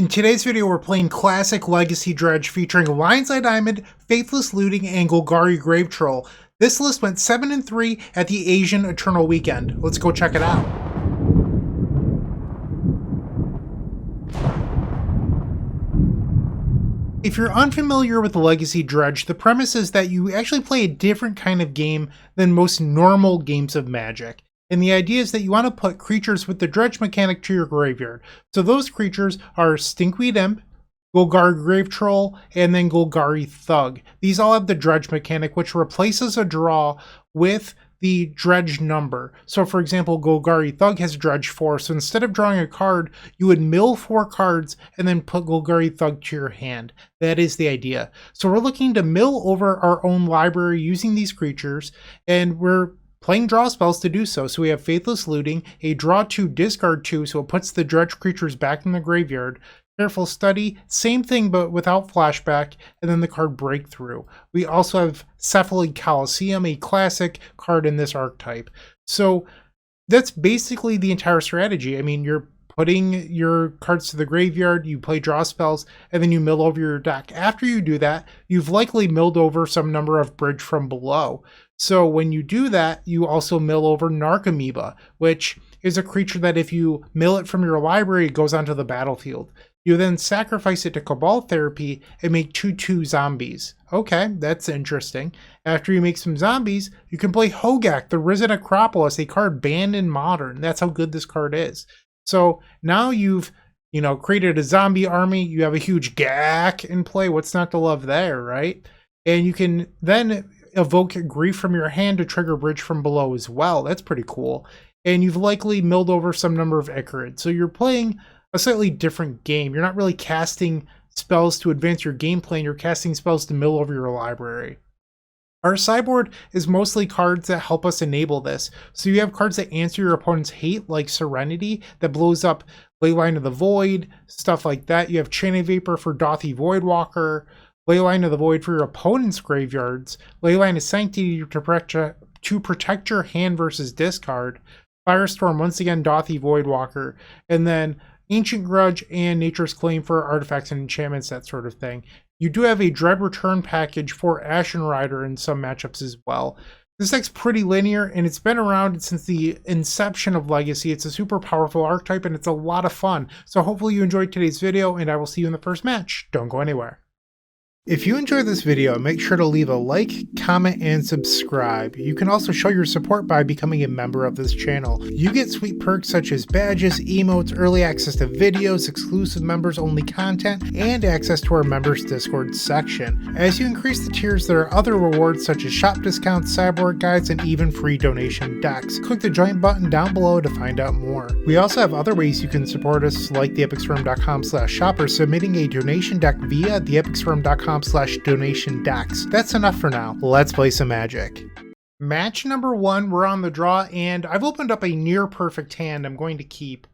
In today's video, we're playing Classic Legacy Dredge featuring Lion's Eye Diamond, Faithless Looting, and Golgari Grave-Troll. This list went 7-3 at the Asian Eternal Weekend. Let's go check it out. If you're unfamiliar with the Legacy Dredge, the premise is that you actually play a different kind of game than most normal games of Magic. And the idea is that you want to put creatures with the dredge mechanic to your graveyard. So those creatures are Stinkweed Imp, Golgari Grave-Troll, and then Golgari Thug. These all have the dredge mechanic, which replaces a draw with the dredge number. So for example, Golgari Thug has dredge 4, so instead of drawing a card, you would mill 4 cards and then put Golgari Thug to your hand. That is the idea. So we're looking to mill over our own library using these creatures, and we're playing draw spells to do so. So we have Faithless Looting, a draw 2, discard 2, so it puts the dredge creatures back in the graveyard. Careful Study, same thing but without flashback, and then the card Breakthrough. We also have Cephalid Coliseum, a classic card in this archetype. So that's basically the entire strategy. I mean, you're putting your cards to the graveyard, you play draw spells, and then you mill over your deck. After you do that, you've likely milled over some number of Bridge from Below. So when you do that, you also mill over Narcomoeba, which is a creature that if you mill it from your library, it goes onto the battlefield. You then sacrifice it to Cabal Therapy and make 2/2 zombies. Okay, that's interesting. After you make some zombies, you can play Hogak, the Risen Acropolis, a card banned in Modern. That's how good this card is. So now you've, created a zombie army. You have a huge Gak in play. What's not to love there, right? And you can then evoke Grief from your hand to trigger Bridge from Below as well. That's pretty cool. And you've likely milled over some number of Ichorid. So you're playing a slightly different game. You're not really casting spells to advance your gameplay, and you're casting spells to mill over your library. Our sideboard is mostly cards that help us enable this. So you have cards that answer your opponent's hate, like Serenity, that blows up Leyline of the Void, stuff like that. You have Chain of Vapor for Dauthi Voidwalker, Leyline of the Void for your opponent's graveyards, Leyline of Sanctity to protect your hand versus discard, Firestorm, once again Dauthi Voidwalker, and then Ancient Grudge and Nature's Claim for artifacts and enchantments, that sort of thing. You do have a Dread Return package for Ashen Rider in some matchups as well. This deck's pretty linear, and it's been around since the inception of Legacy. It's a super powerful archetype, and it's a lot of fun. So hopefully you enjoyed today's video, and I will see you in the first match. Don't go anywhere. If you enjoyed this video, make sure to leave a like, comment, and subscribe. You can also show your support by becoming a member of this channel. You get sweet perks such as badges, emotes, early access to videos, exclusive members-only content, and access to our members Discord section. As you increase the tiers, there are other rewards such as shop discounts, sideboard guides, and even free donation decks. Click the join button down below to find out more. We also have other ways you can support us, like theepicsforum.com/shop or submitting a donation deck via theepicsforum.com/donation decks. That's enough for now. Let's play some Magic. Match number 1, we're on the draw, and I've opened up a near perfect hand I'm going to keep.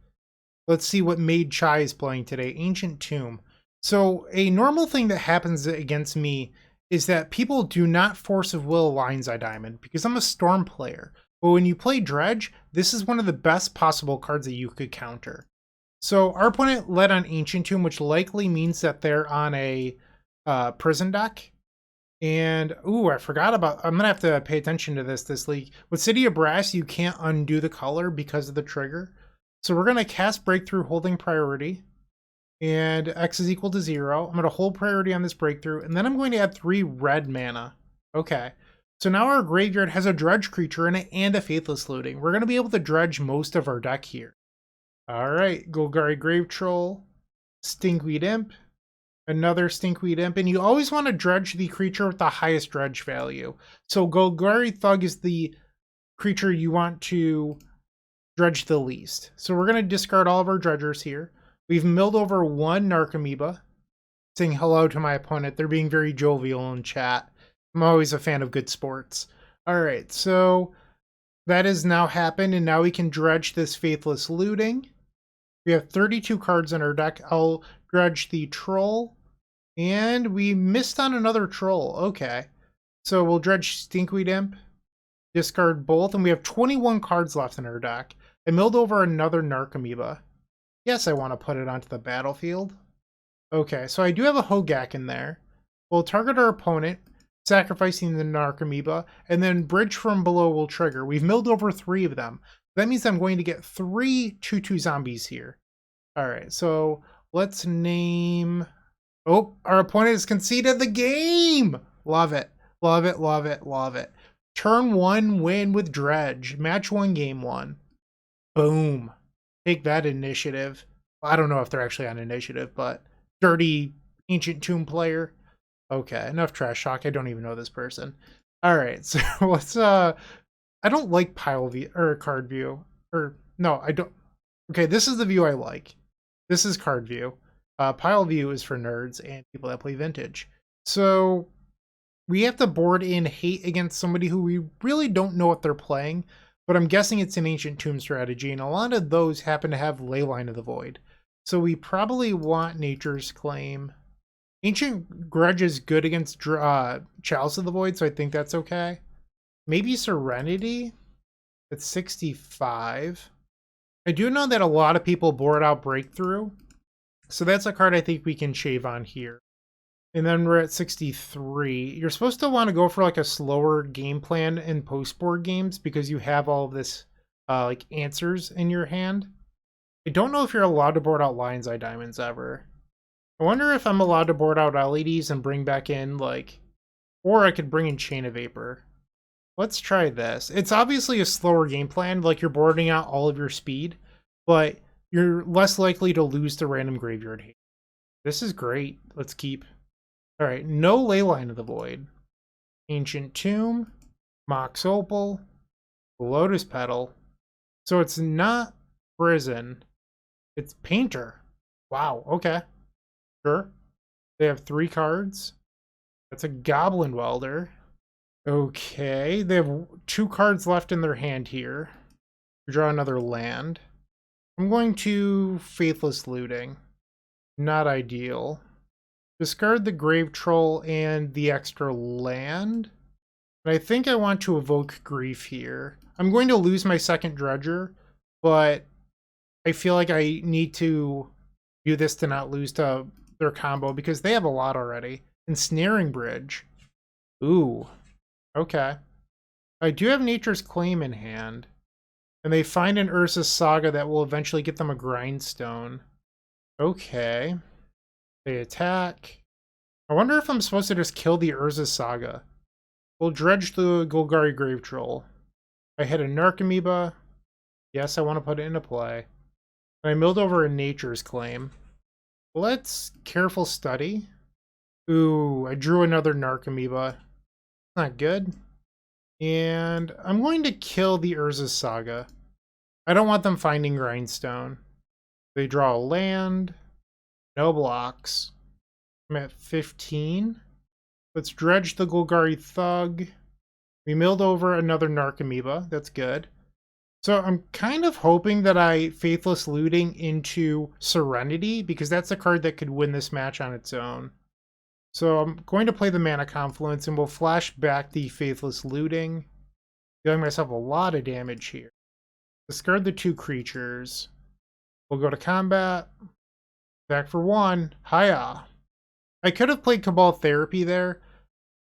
Let's see what madechai is playing today. Ancient Tomb. So a normal thing that happens against me is that people do not Force of Will Lion's Eye Diamond because I'm a Storm player. But when you play Dredge, this is one of the best possible cards that you could counter. So our opponent led on Ancient Tomb, which likely means that they're on a prison deck. And I forgot about, I'm gonna have to pay attention to this league. With City of Brass, you can't undo the color because of the trigger. So we're gonna cast Breakthrough holding priority, and X is equal to 0. I'm gonna hold priority on this Breakthrough, and then I'm going to add 3 red mana. Okay, so now our graveyard has a dredge creature in it and a Faithless Looting. We're gonna be able to dredge most of our deck here. All right, Golgari Grave-Troll, Stinkweed Imp, another Stinkweed Imp, and you always want to dredge the creature with the highest dredge value. So Golgari Thug is the creature you want to dredge the least. So we're going to discard all of our dredgers here. We've milled over 1 Narcomoeba, saying hello to my opponent. They're being very jovial in chat. I'm always a fan of good sports. All right, so that has now happened, and now we can dredge this Faithless Looting. We have 32 cards in our deck. I'll dredge the Troll. And we missed on another Troll. Okay. So we'll dredge Stinkweed Imp, discard both, and we have 21 cards left in our deck. I milled over another Narcomoeba. Yes, I want to put it onto the battlefield. Okay, so I do have a Hogak in there. We'll target our opponent, sacrificing the Narcomoeba, and then Bridge from below will trigger. We've milled over 3 of them. That means I'm going to get 3 2/2 zombies here. Alright, so let's name... Oh, our opponent has conceded the game! Love it. Love it, love it, love it. Turn 1 win with Dredge. Match 1, game 1. Boom. Take that, initiative. I don't know if they're actually on initiative, but dirty ancient tomb player. Okay, enough trash talk. I don't even know this person. Alright, so let's I don't like pile view or card view. Or no, I don't. Okay, this is the view I like. This is card view. Pile view is for nerds and people that play vintage. So we have to board in hate against somebody who we really don't know what they're playing, but I'm guessing it's an ancient tomb strategy, and a lot of those happen to have Leyline of the Void. So we probably want Nature's Claim. Ancient Grudge is good against Chalice of the Void, so I think that's okay. Maybe Serenity? It's 65. I do know that a lot of people board out Breakthrough, so that's a card I think we can shave on here. And then we're at 63. You're supposed to want to go for like a slower game plan in post-board games because you have all of this like answers in your hand. I don't know if you're allowed to board out Lion's Eye Diamonds ever. I wonder if I'm allowed to board out LEDs and bring back in like, or I could bring in Chain of Vapor. Let's try this. It's obviously a slower game plan, like you're boarding out all of your speed, but you're less likely to lose to random graveyard hate. This is great. Let's keep. All right, no Leyline of the Void. Ancient Tomb, Mox Opal, Lotus Petal. So it's not Prison. It's Painter. Wow, okay. Sure. They have 3 cards. That's a Goblin Welder. Okay, they have 2 cards left in their hand here. Draw another land. I'm going to Faithless Looting. Not ideal. Discard the Grave-Troll and the extra land. And I think I want to evoke Grief here. I'm going to lose my second Dredger, but I feel like I need to do this to not lose to their combo because they have a lot already. Ensnaring Bridge. Ooh. Okay. I do have Nature's Claim in hand. And they find an Urza's Saga that will eventually get them a Grindstone. Okay. They attack. I wonder if I'm supposed to just kill the Urza's Saga. We'll dredge the Golgari Grave-Troll. I hit a Narcomoeba. Yes, I want to put it into play. And I milled over a Nature's Claim. Let's careful study. Ooh, I drew another Narcomoeba. Not good. And I'm going to kill the Urza's Saga. I don't want them finding Grindstone. They draw a land. No blocks. I'm at 15. Let's dredge the Golgari Thug. We milled over another Narcomoeba. That's good. So I'm kind of hoping that I Faithless Looting into Serenity because that's a card that could win this match on its own. So I'm going to play the Mana Confluence and we'll flash back the Faithless Looting. Dealing myself a lot of damage here. Discard the 2 creatures. We'll go to combat. Back for 1. Hiya! I could have played Cabal Therapy there.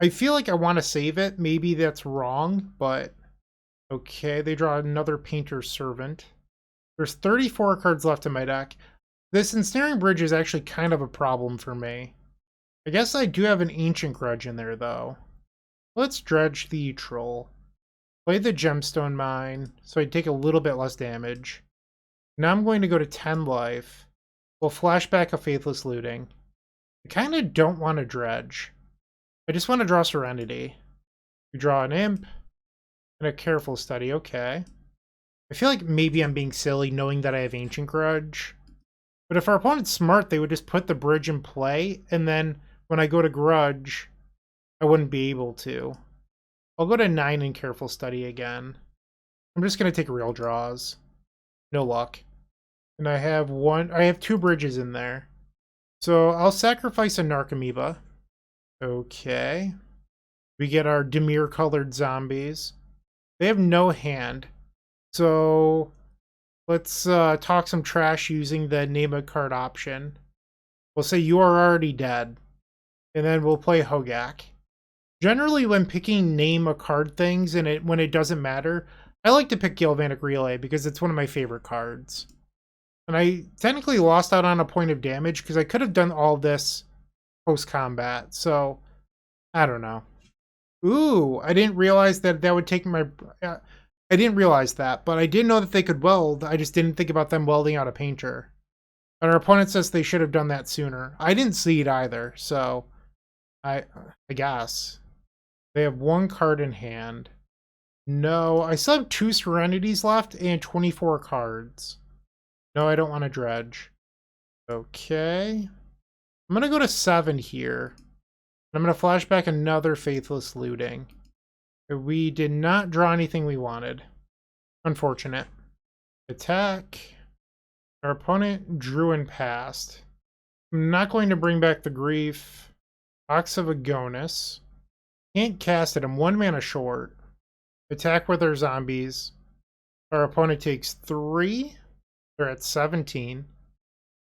I feel like I want to save it. Maybe that's wrong, but... Okay, they draw another Painter's Servant. There's 34 cards left in my deck. This Ensnaring Bridge is actually kind of a problem for me. I guess I do have an Ancient Grudge in there, though. Let's dredge the Troll. Play the Gemstone Mine, so I take a little bit less damage. Now I'm going to go to 10 life. We'll flash back a Faithless Looting. I kind of don't want to dredge. I just want to draw Serenity. We draw an Imp. And a Careful Study, okay. I feel like maybe I'm being silly knowing that I have Ancient Grudge. But if our opponent's smart, they would just put the bridge in play, and then when I go to Grudge, I wouldn't be able to. I'll go to 9 and Careful Study again. I'm just going to take real draws. No luck. And I have 2 bridges in there. So I'll sacrifice a Narcomoeba. Okay. We get our Dimir-colored zombies. They have no hand. So let's talk some trash using the name a card option. We'll say you are already dead. And then we'll play Hogak. Generally, when picking name a card things and when it doesn't matter, I like to pick Galvanic Relay because it's one of my favorite cards. And I technically lost out on a point of damage because I could have done all this post-combat. So, I don't know. Ooh, I didn't realize that would take my... I didn't realize that, but I did know that they could weld. I just didn't think about them welding out a painter. And our opponent says they should have done that sooner. I didn't see it either, so I guess. They have one card in hand. No, I still have 2 Serenities left and 24 cards. No, I don't want to dredge. Okay. I'm going to go to 7 here. I'm going to flash back another Faithless Looting. We did not draw anything we wanted. Unfortunate. Attack. Our opponent drew and passed. I'm not going to bring back the Grief. Ox of Agonis. Can't cast it. I'm 1 mana short. Attack with our zombies. Our opponent takes 3. They're at 17.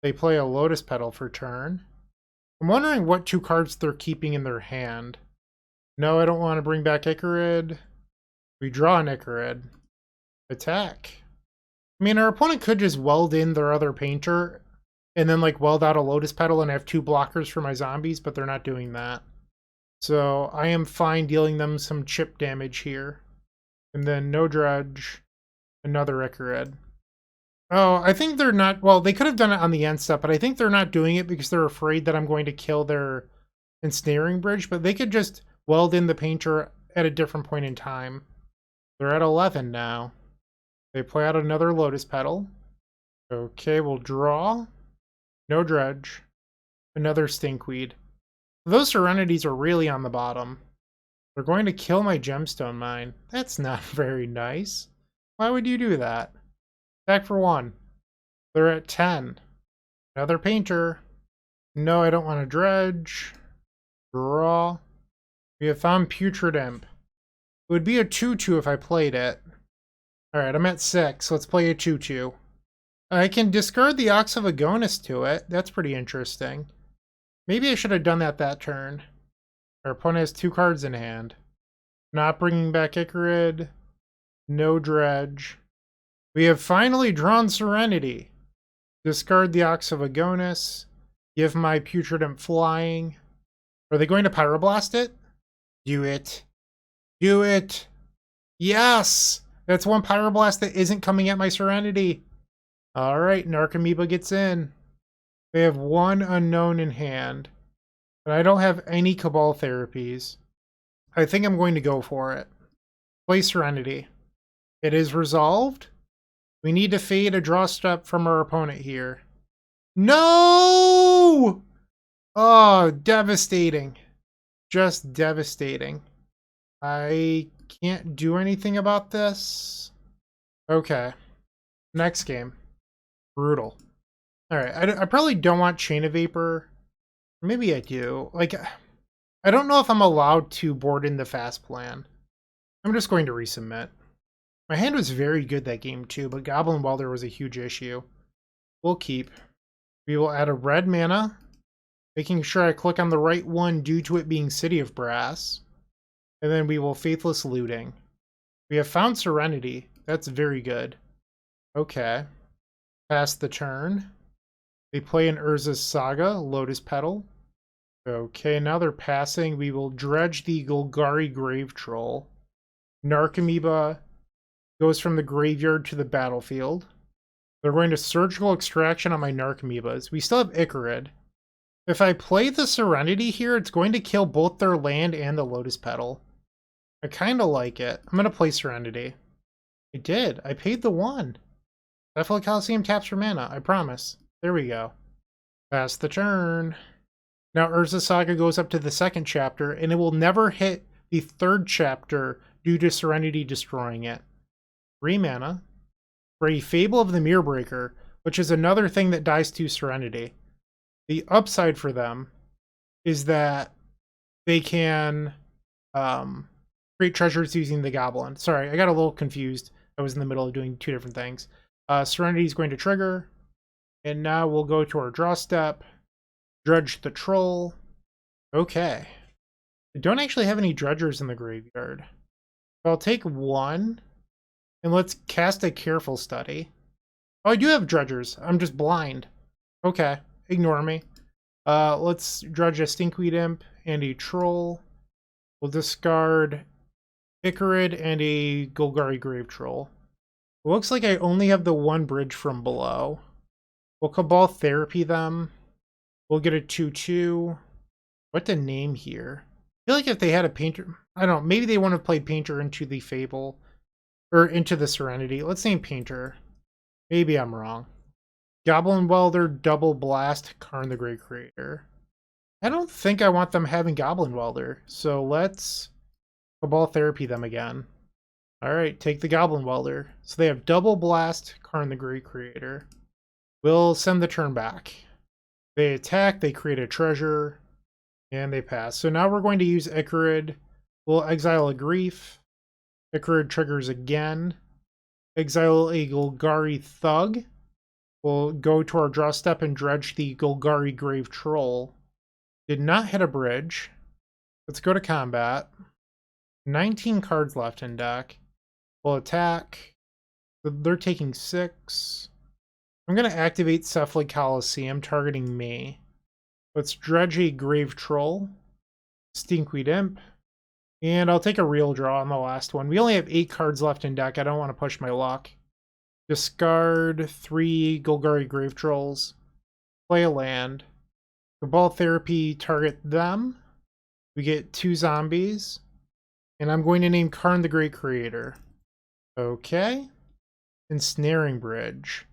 They play a Lotus Petal for turn. I'm wondering what 2 cards they're keeping in their hand. No, I don't want to bring back Ichorid. We draw an Ichorid. Attack. I mean, our opponent could just weld in their other painter and then like weld out a Lotus Petal and have 2 blockers for my zombies, but they're not doing that. So I am fine dealing them some chip damage here. And then no dredge. Another Ichorid. Oh, I think they're not... Well, they could have done it on the end step, but I think they're not doing it because they're afraid that I'm going to kill their Ensnaring Bridge, but they could just weld in the painter at a different point in time. They're at 11 now. They play out another Lotus Petal. Okay, we'll draw. No dredge. Another Stinkweed. Those Serenities are really on the bottom. They're going to kill my Gemstone Mine. That's not very nice. Why would you do that? Attack for 1. They're at 10. Another painter. No, I don't want to dredge. Draw. We have found Putrid Imp. It would be a 2-2 if I played it. Alright, I'm at 6. Let's play a 2-2. I can discard the Ox of Agonis to it. That's pretty interesting. Maybe I should have done that turn. Our opponent has 2 cards in hand. Not bringing back Ichorid. No dredge. We have finally drawn Serenity. Discard the Ox of Agonis. Give my Putrid Imp flying. Are they going to Pyroblast it? Do it. Do it. Yes! That's 1 Pyroblast that isn't coming at my Serenity. Alright, Narcomoeba gets in. They have 1 unknown in hand. But I don't have any Cabal therapies. I think I'm going to go for it. Play Serenity. It is resolved. We need to fade a draw step from our opponent here. No! Oh, devastating. Just devastating. I can't do anything about this. Okay. Next game. Brutal. Alright, I probably don't want Chain of Vapor. Maybe I do. Like, I don't know if I'm allowed to board in the fast plan. I'm just going to resubmit. My hand was very good that game too, but Goblin Welder was a huge issue. We'll keep. We will add a red mana, making sure I click on the right one due to it being City of Brass. And then we will Faithless Looting. We have found Serenity. That's very good. Okay. Pass the turn. They play an Urza's Saga, Lotus Petal. Okay, now they're passing. We will dredge the Golgari Grave-Troll. Narcomoeba goes from the graveyard to the battlefield. They're going to Surgical Extraction on my Narcomoebas. We still have Ichorid. If I play the Serenity here, it's going to kill both their land and the Lotus Petal. I kind of like it. I'm going to play Serenity. I did. I paid the 1. Cephalid Coliseum taps for mana. I promise. There we go. Pass the turn. Now Urza Saga goes up to the 2nd chapter, and it will never hit the 3rd chapter due to Serenity destroying it. 3 mana. For a Fable of the Mirrorbreaker, which is another thing that dies to Serenity. The upside for them is that they can create treasures using the Goblin. Sorry, I got a little confused. I was in the middle of doing 2 different things. Serenity is going to trigger. And now we'll go to our draw step. Dredge the Troll. Okay. I don't actually have any dredgers in the graveyard. So I'll take one, and let's cast a Careful Study. Oh, I do have dredgers. I'm just blind. Okay, ignore me. Let's dredge a Stinkweed Imp and a Troll. We'll discard Ichorid and a Golgari Grave-Troll. It looks like I only have the one bridge from below. We'll Cabal Therapy them. We'll get a 2/2. What to name here? I feel like if they had a Painter... I don't know, maybe they wouldn't have played Painter into the Fable. Or into the Serenity. Let's name Painter. Maybe I'm wrong. Goblin Welder, Double Blast, Karn the Great Creator. I don't think I want them having Goblin Welder, so let's Cabal Therapy them again. Alright, take the Goblin Welder. So they have Double Blast, Karn the Great Creator. We'll send the turn back. They attack, they create a treasure, and they pass. So now we're going to use Ichorid. We'll exile a Grief. Ichorid triggers again. Exile a Golgari Thug. We'll go to our draw step and dredge the Golgari Grave-Troll. Did not hit a bridge. Let's go to combat. 19 cards left in deck. We'll attack. They're taking 6. I'm going to activate Cephalid Coliseum, targeting me. Let's dredge a Grave-Troll. Stinkweed Imp. And I'll take a real draw on the last one. We only have 8 cards left in deck. I don't want to push my luck. Discard 3 Golgari Grave-Trolls. Play a land. Cabal Therapy, target them. We get 2 zombies. And I'm going to name Karn the Great Creator. Okay. Ensnaring Bridge.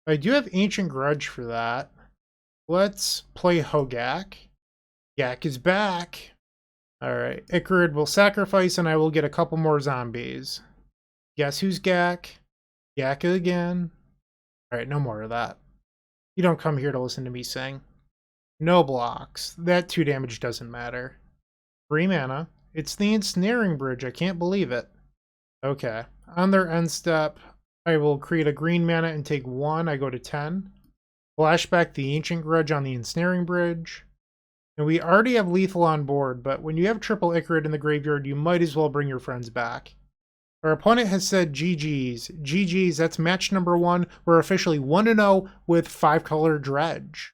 I do have Ancient Grudge for that. Let's play Hogak. Yak is back. Alright, Ichorid will sacrifice and I will get a couple more zombies. Guess who's Gak? Yak again. Alright, no more of that. You don't come here to listen to me sing. No blocks. That 2 damage doesn't matter. 3 mana. It's the Ensnaring Bridge. I can't believe it. Okay. On their end step, I will create a green mana and take 1. I go to 10. Flashback the Ancient Grudge on the Ensnaring Bridge. And we already have lethal on board, but when you have triple Ichorid in the graveyard, you might as well bring your friends back. Our opponent has said GG's. GG's, that's match number 1. We're officially 1-0 with 5-color Dredge.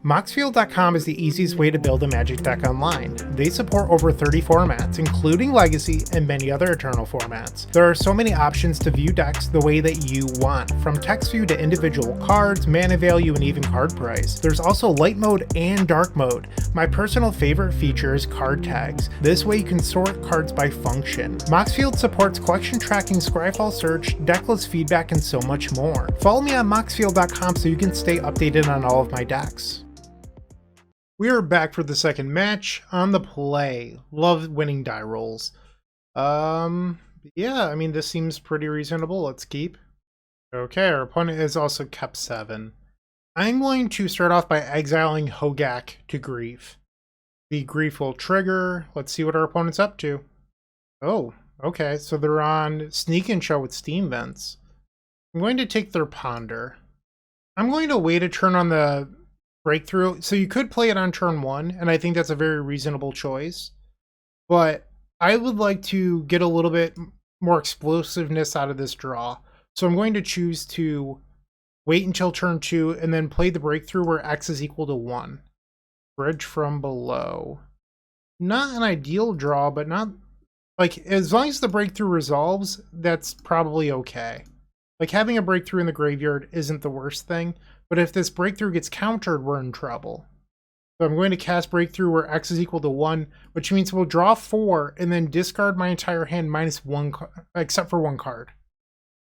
Moxfield.com is the easiest way to build a Magic deck online. They support over 30 formats, including Legacy and many other Eternal formats. There are so many options to view decks the way that you want, from text view to individual cards, mana value, and even card price. There's also light mode and dark mode. My personal favorite feature is card tags. This way you can sort cards by function. Moxfield supports collection tracking, Scryfall search, decklist feedback, and so much more. Follow me on Moxfield.com so you can stay updated on all of my decks. We are back for the second match on the play. Love winning die rolls. Yeah, I mean, this seems pretty reasonable. Let's keep. Okay, our opponent has also kept 7. I'm going to start off by exiling Hogak to Grief. The Grief will trigger. Let's see what our opponent's up to. Oh, okay, so they're on Sneak and Show with Steam Vents. I'm going to take their Ponder. I'm going to wait a turn on the Breakthrough. So you could play it on turn 1, and I think that's a very reasonable choice. But I would like to get a little bit more explosiveness out of this draw. So I'm going to choose to wait until turn 2 and then play the Breakthrough where X is equal to 1. Bridge from below. Not an ideal draw, but not... like, as long as the Breakthrough resolves, that's probably okay. Like, having a Breakthrough in the graveyard isn't the worst thing. But if this Breakthrough gets countered, we're in trouble. So I'm going to cast Breakthrough where X is equal to 1, which means we'll draw 4 and then discard my entire hand minus 1, except for 1 card.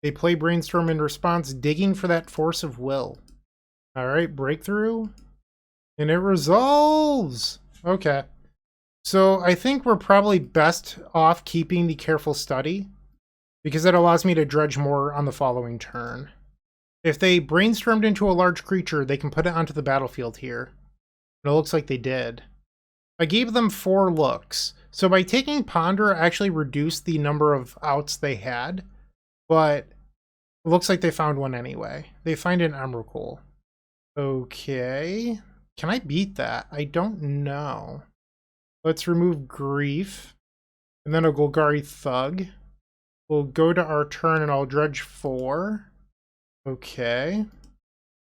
They play Brainstorm in response, digging for that Force of Will. Alright, Breakthrough. And it resolves! Okay. So I think we're probably best off keeping the Careful Study, because it allows me to dredge more on the following turn. If they brainstormed into a large creature, they can put it onto the battlefield here. And it looks like they did. I gave them 4 looks. So by taking Ponder, I actually reduced the number of outs they had. But it looks like they found one anyway. They find an Emrakul. Okay. Can I beat that? I don't know. Let's remove Grief. And then a Golgari Thug. We'll go to our turn and I'll dredge 4. Okay.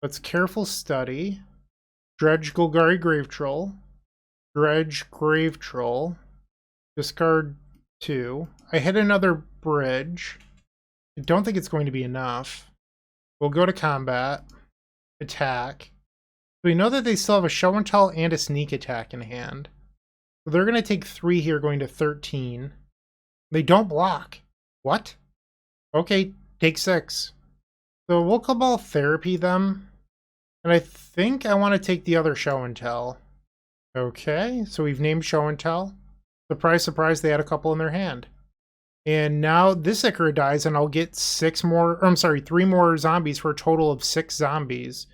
Let's careful study. Dredge Golgari Grave-Troll. Dredge Grave-Troll. Discard 2. I hit another bridge. I don't think it's going to be enough. We'll go to combat. Attack. We know that they still have a show and tell and a sneak attack in hand. So they're going to take 3 here, going to 13. They don't block. What? Okay, take 6. So we'll Cabal Therapy them. And I think I want to take the other show and tell. Okay, so we've named show and tell. Surprise, surprise, they had a couple in their hand. And now this Ichorid dies and I'll get 3 more zombies for a total of 6 zombies.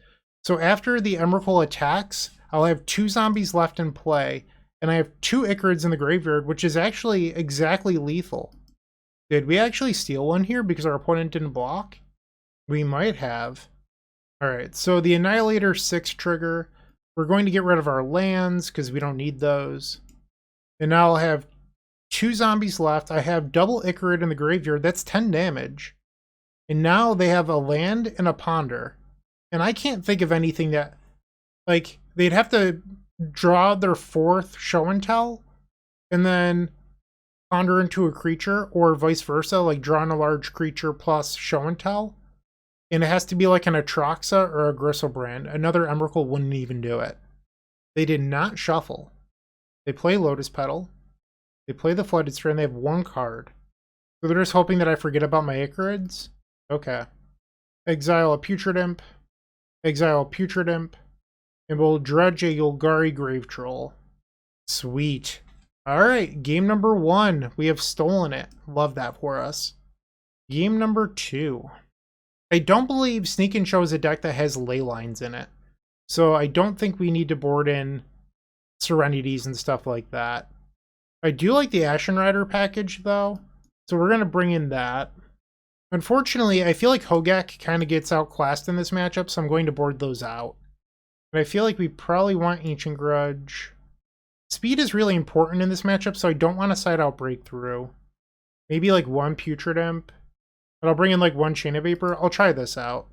So after the Emrakul attacks, I'll have 2 zombies left in play. And I have 2 Ichorids in the graveyard, which is actually exactly lethal. Did we actually steal one here because our opponent didn't block? We might have. Alright, so the Annihilator 6 trigger. We're going to get rid of our lands because we don't need those. And now I'll have 2 zombies left. I have double Ichorid in the graveyard. That's 10 damage. And now they have a land and a ponder. And I can't think of anything that... Like, they'd have to draw their 4th show and tell. And then ponder into a creature. Or vice versa. Like, drawing a large creature plus show and tell. And it has to be like an Atraxa or a Gristlebrand. Another Emrakul wouldn't even do it. They did not shuffle. They play Lotus Petal. They play the Flooded Strand. They have 1 card. So they're just hoping that I forget about my Ichorids? Okay. Exile a Putrid Imp. Exile a Putrid Imp. And we'll dredge a Golgari Grave-Troll. Sweet. Alright, game number 1. We have stolen it. Love that for us. Game number 2. I don't believe Sneak and Show is a deck that has ley lines in it. So I don't think we need to board in Serenities and stuff like that. I do like the Ashen Rider package, though. So we're going to bring in that. Unfortunately, I feel like Hogak kind of gets outclassed in this matchup, so I'm going to board those out. But I feel like we probably want Ancient Grudge. Speed is really important in this matchup, so I don't want to side out Breakthrough. Maybe like 1 Putrid Imp. But I'll bring in like 1 Chain of Vapor. I'll try this out.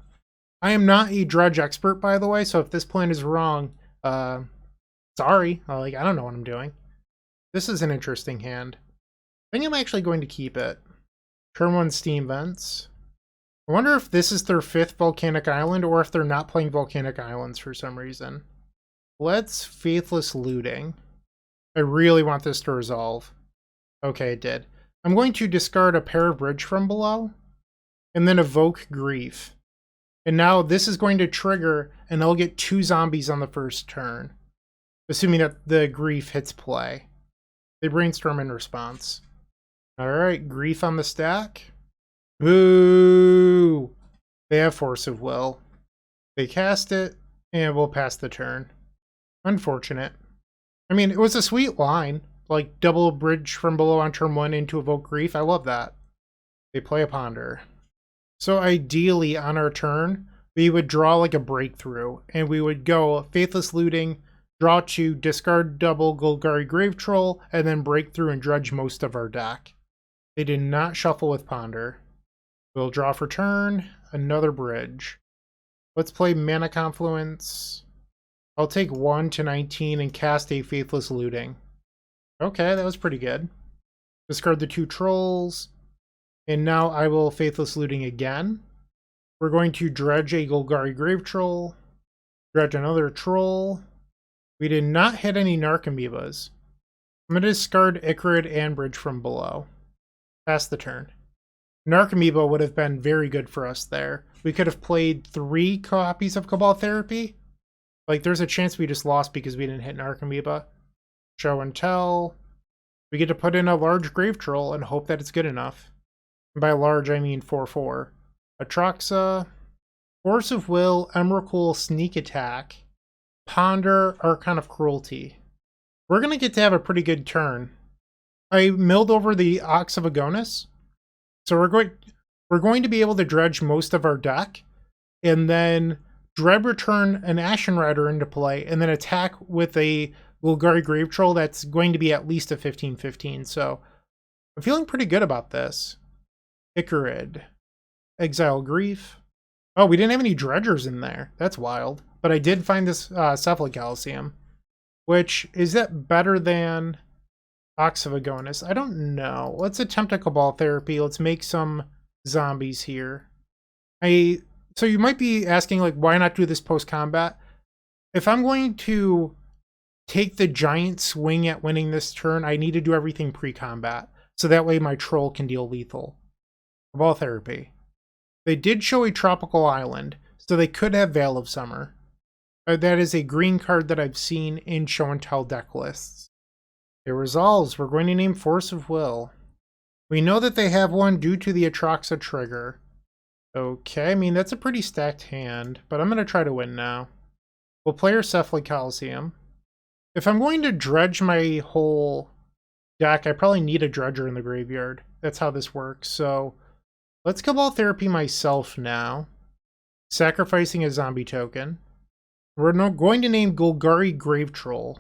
I am not a Dredge expert, by the way, so if this plan is wrong, sorry. I don't know what I'm doing. This is an interesting hand. I think I'm actually going to keep it. Turn 1 Steam Vents. I wonder if this is their 5th Volcanic Island or if they're not playing Volcanic Islands for some reason. Let's Faithless Looting. I really want this to resolve. Okay, it did. I'm going to discard a pair of Bridge from below and then evoke Grief. And now this is going to trigger and I'll get 2 zombies on the first turn. Assuming that the Grief hits play. They brainstorm in response. Alright, Grief on the stack. Boo! They have Force of Will. They cast it, and we'll pass the turn. Unfortunate. I mean, it was a sweet line. Like, double Bridge from below on turn 1 into Evoke Grief. I love that. They play a Ponder. So ideally, on our turn, we would draw like a Breakthrough, and we would go Faithless Looting, draw 2, discard double Golgari Grave-Troll, and then Breakthrough and dredge most of our deck. They did not shuffle with Ponder. We'll draw for turn, another Bridge. Let's play Mana Confluence. I'll take 1 to 19 and cast a Faithless Looting. Okay, that was pretty good. Discard the 2 Trolls. And now I will Faithless Looting again. We're going to dredge a Golgari Grave-Troll. Dredge another Troll. We did not hit any Narcomoebas. I'm going to discard Ichorid and Bridge from below. Pass the turn. Narcomoeba would have been very good for us there. We could have played 3 copies of Cabal Therapy. Like, there's a chance we just lost because we didn't hit Narcomoeba. Show and tell. We get to put in a large Grave-Troll and hope that it's good enough. And by large, I mean 4/4. Atraxa. Force of Will, Emrakul, Sneak Attack. Ponder, Archon of Cruelty. We're going to get to have a pretty good turn. I milled over the Ox of Agonis. So we're going to be able to dredge most of our deck. And then dread return an Ashen Rider into play, and then attack with a Golgari Grave-Troll, that's going to be at least a 15/15. So I'm feeling pretty good about this. Ichorid. Exile Grief. Oh, we didn't have any dredgers in there. That's wild. But I did find this Cephalid Coliseum. Which, is that better than Ox of Agonis? I don't know. Let's attempt a Cabal Therapy. Let's make some zombies here. So you might be asking, like, why not do this post-combat? If I'm going to take the giant swing at winning this turn, I need to do everything pre-combat. So that way my troll can deal lethal. Cabal Therapy. They did show a tropical island, so they could have Veil of Summer. That is a green card that I've seen in show and tell deck lists. It resolves. We're going to name Force of Will. We know that they have one due to the Atraxa trigger. Okay, I mean, that's a pretty stacked hand, but I'm going to try to win now. We'll play our Cephalid Coliseum. If I'm going to dredge my whole deck, I probably need a dredger in the graveyard. That's how this works. So let's Cabal Therapy myself now. Sacrificing a zombie token. We're going to name Golgari Grave-Troll.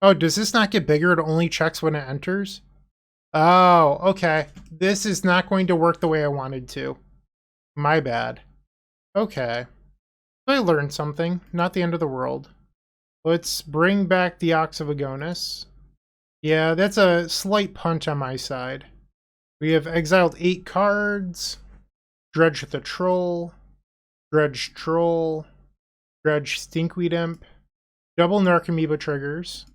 Oh, does this not get bigger? It only checks when it enters? Oh, okay. This is not going to work the way I wanted to. My bad. Okay. I learned something. Not the end of the world. Let's bring back the Ox of Agonis. Yeah, that's a slight punch on my side. We have exiled 8 cards. Dredge the Troll. Dredge Troll. Dredge Stinkweed Imp. Double Narcomoeba triggers.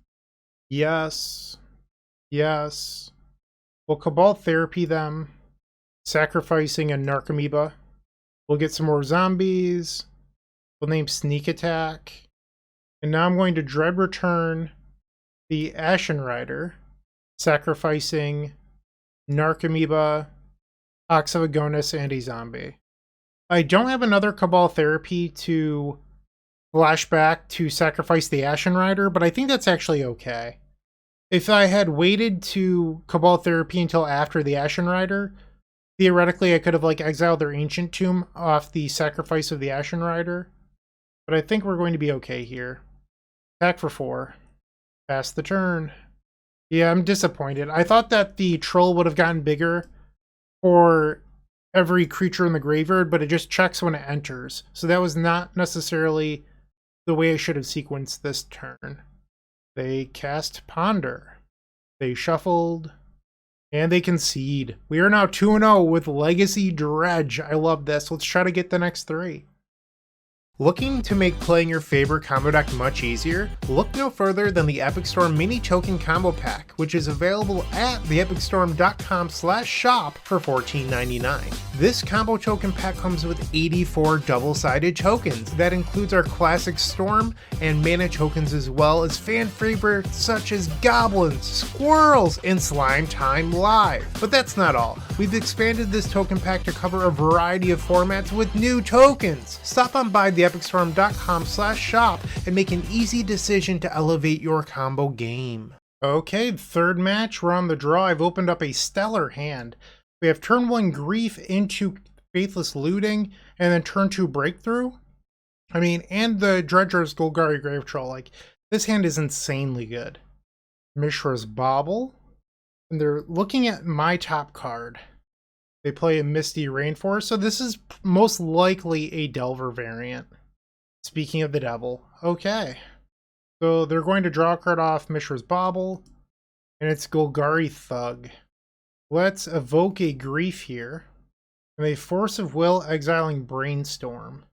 Yes. Yes. We'll Cabal Therapy them. Sacrificing a Narcomoeba. We'll get some more zombies. We'll name Sneak Attack. And now I'm going to Dread Return the Ashen Rider. Sacrificing Narcomoeba, Ox of Agonis, and a zombie. I don't have another Cabal Therapy to flash back to sacrifice the Ashen Rider, but I think that's actually okay. If I had waited to Cabal Therapy until after the Ashen Rider, theoretically I could have exiled their Ancient Tomb off the sacrifice of the Ashen Rider. But I think we're going to be okay here. Attack for 4. Pass the turn. Yeah, I'm disappointed. I thought that the troll would have gotten bigger for every creature in the graveyard, but it just checks when it enters. So that was not necessarily the way I should have sequenced this turn. They cast Ponder. They shuffled. And they concede. We are now 2-0 with Legacy Dredge. I love this. Let's try to get the next 3. Looking to make playing your favorite combo deck much easier? Look no further than the Epic Storm Mini Token Combo Pack, which is available at theepicstorm.com/shop for $14.99. This combo token pack comes with 84 double-sided tokens. That includes our classic Storm and mana tokens, as well as fan favorites such as Goblins, Squirrels, and Slime Time Live. But that's not all. We've expanded this token pack to cover a variety of formats with new tokens. Stop on by theepicstorm.com/shop and make an easy decision to elevate your combo game. Okay, third match, we're on the draw. I've opened up a stellar hand. We have turn 1 Grief into Faithless Looting, and then turn 2 Breakthrough. I mean, and the Dredger's Golgari Grave-Troll. This hand is insanely good. Mishra's Bauble, and they're looking at my top card. They play a Misty Rainforest, so this is most likely a Delver variant. Speaking of the devil. Okay. So they're going to draw a card off Mishra's Bauble, and it's Golgari Thug. Let's evoke a Grief here. And a Force of Will, exiling Brainstorm.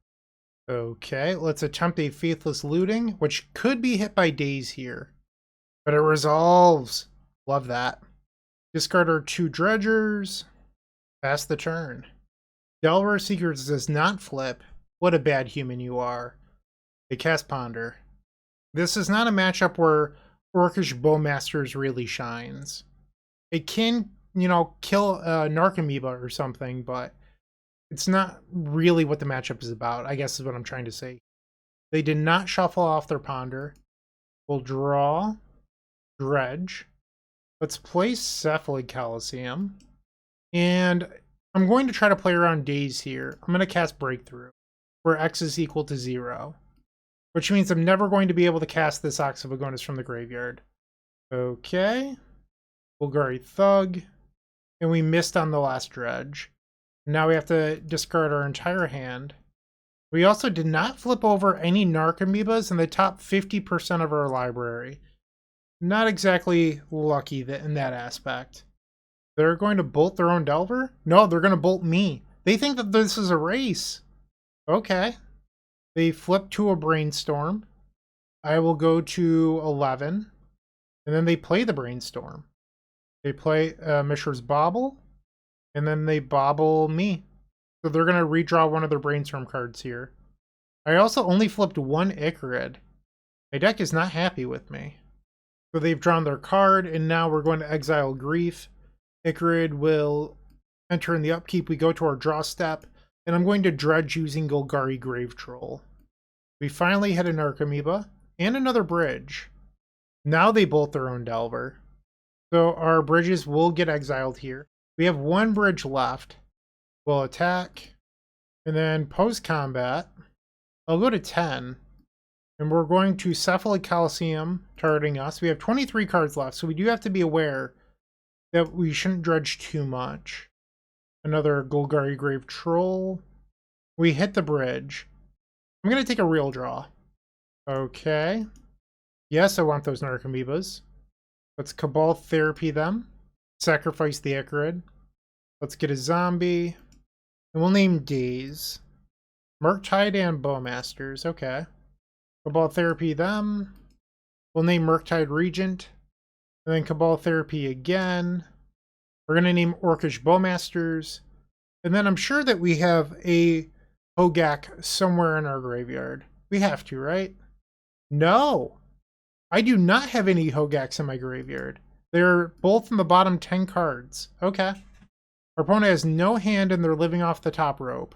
Okay, let's attempt a Faithless Looting, which could be hit by Daze here. But it resolves. Love that. Discard our 2 Dredgers. Pass the turn. Delver Secrets does not flip. What a bad human you are. They cast Ponder. This is not a matchup where Orcish Bowmasters really shines. It can, kill a Narcomoeba or something, but it's not really what the matchup is about, I guess is what I'm trying to say. They did not shuffle off their Ponder. We'll draw. Dredge. Let's play Cephalid Coliseum. And I'm going to try to play around Daze here. I'm going to cast Breakthrough. where X is equal to 0. Which means I'm never going to be able to cast this Ox of Agonis from the graveyard. Okay. Golgari Thug. And we missed on the last dredge. Now we have to discard our entire hand. We also did not flip over any Narcomoebas in the top 50% of our library. Not exactly lucky in that aspect. They're going to bolt their own Delver? No, they're going to bolt me. They think that this is a race. Okay. They flip to a Brainstorm. I will go to 11. And then they play the Brainstorm. They play Mishra's Bauble. And then they bobble me. So they're going to redraw one of their Brainstorm cards here. I also only flipped one Ichorid. My deck is not happy with me. So they've drawn their card, and now we're going to exile Grief. Ichorid will enter in the upkeep. We go to our draw step, and I'm going to dredge using Golgari Grave-Troll. We finally hit a Narcomoeba and another bridge. Now they bolt their own Delver. So our bridges will get exiled here. We have one bridge left. We'll attack, and then post-combat, I'll go to 10, and we're going to Cephalid Coliseum, targeting us. We have 23 cards left, so we do have to be aware that we shouldn't dredge too much. Another Golgari Grave-Troll. We hit the bridge. I'm going to take a real draw. Okay. Yes, I want those Narcomoebas. Let's Cabal Therapy them. Sacrifice the Ichorid. Let's get a zombie. And we'll name Days. Murktide and Bowmasters. Okay. Cabal Therapy them. We'll name Murktide Regent. And then Cabal Therapy again. We're going to name Orcish Bowmasters. And then I'm sure that we have a Hogak somewhere in our graveyard. We have to, right? No! I do not have any Hogaks in my graveyard. They're both in the bottom 10 cards. Okay. Our opponent has no hand and they're living off the top rope.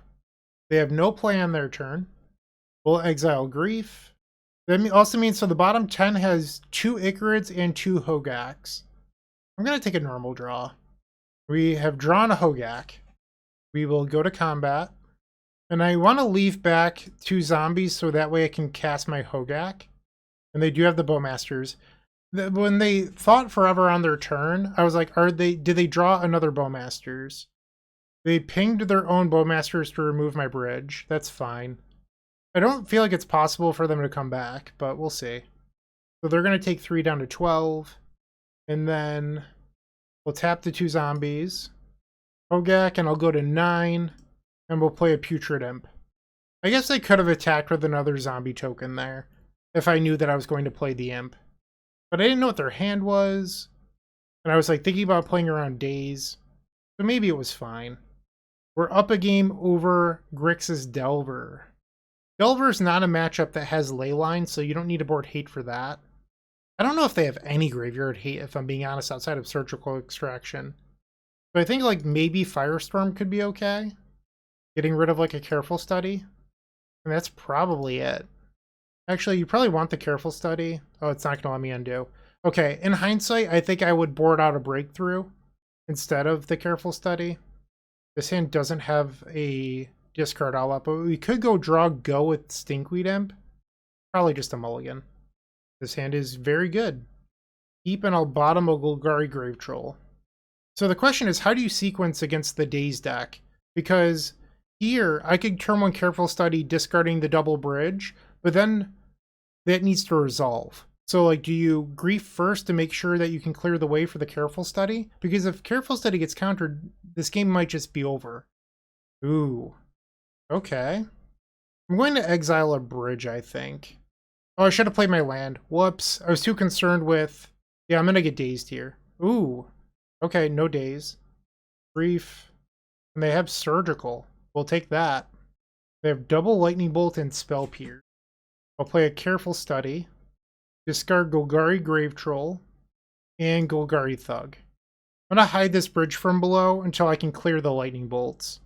They have no play on their turn. We'll exile Grief. That also means so the bottom 10 has 2 Ichorids and 2 Hogaks. I'm going to take a normal draw. We have drawn a Hogak. We will go to combat. And I want to leave back 2 zombies so that way I can cast my Hogak. And they do have the Bowmasters. When they thought forever on their turn, I was like, did they draw another Bowmasters? They pinged their own Bowmasters to remove my bridge. That's fine. I don't feel like it's possible for them to come back, but we'll see. So they're going to take 3 down to 12. And then we'll tap the 2 zombies. Hogak, and I'll go to 9. And we'll play a Putrid Imp. I guess I could have attacked with another zombie token there, if I knew that I was going to play the Imp. But I didn't know what their hand was. And I was like thinking about playing around Days. So maybe it was fine. We're up a game over Grixis Delver. Delver's not a matchup that has Leyline, so you don't need to board hate for that. I don't know if they have any graveyard hate, if I'm being honest, outside of Surgical Extraction. But I think like maybe Firestorm could be okay. Getting rid of like a Careful Study. And that's probably it. Actually, you probably want the Careful Study. Oh, it's not going to let me undo. Okay, in hindsight, I think I would board out a Breakthrough instead of the Careful Study. This hand doesn't have a discard all up, but we could go draw go with Stinkweed Imp. Probably just a mulligan. This hand is very good. Keep and I'll bottom a Golgari Grave-Troll. So the question is, how do you sequence against the Daze deck? Because here, I could turn 1 Careful Study discarding the double bridge, but then that needs to resolve. So like, do you Grief first to make sure that you can clear the way for the Careful Study? Because if Careful Study gets countered, this game might just be over. Ooh. Okay. I'm going to exile a bridge, I think. Oh, I should have played my land. Whoops. I was too concerned with... Yeah, I'm going to get dazed here. Ooh. Okay, no daze. Grief. And they have Surgical. We'll take that. They have double Lightning Bolt and Spell Pierce. I'll play a Careful Study. Discard Golgari Grave-Troll. And Golgari Thug. I'm going to hide this bridge from below until I can clear the Lightning Bolts.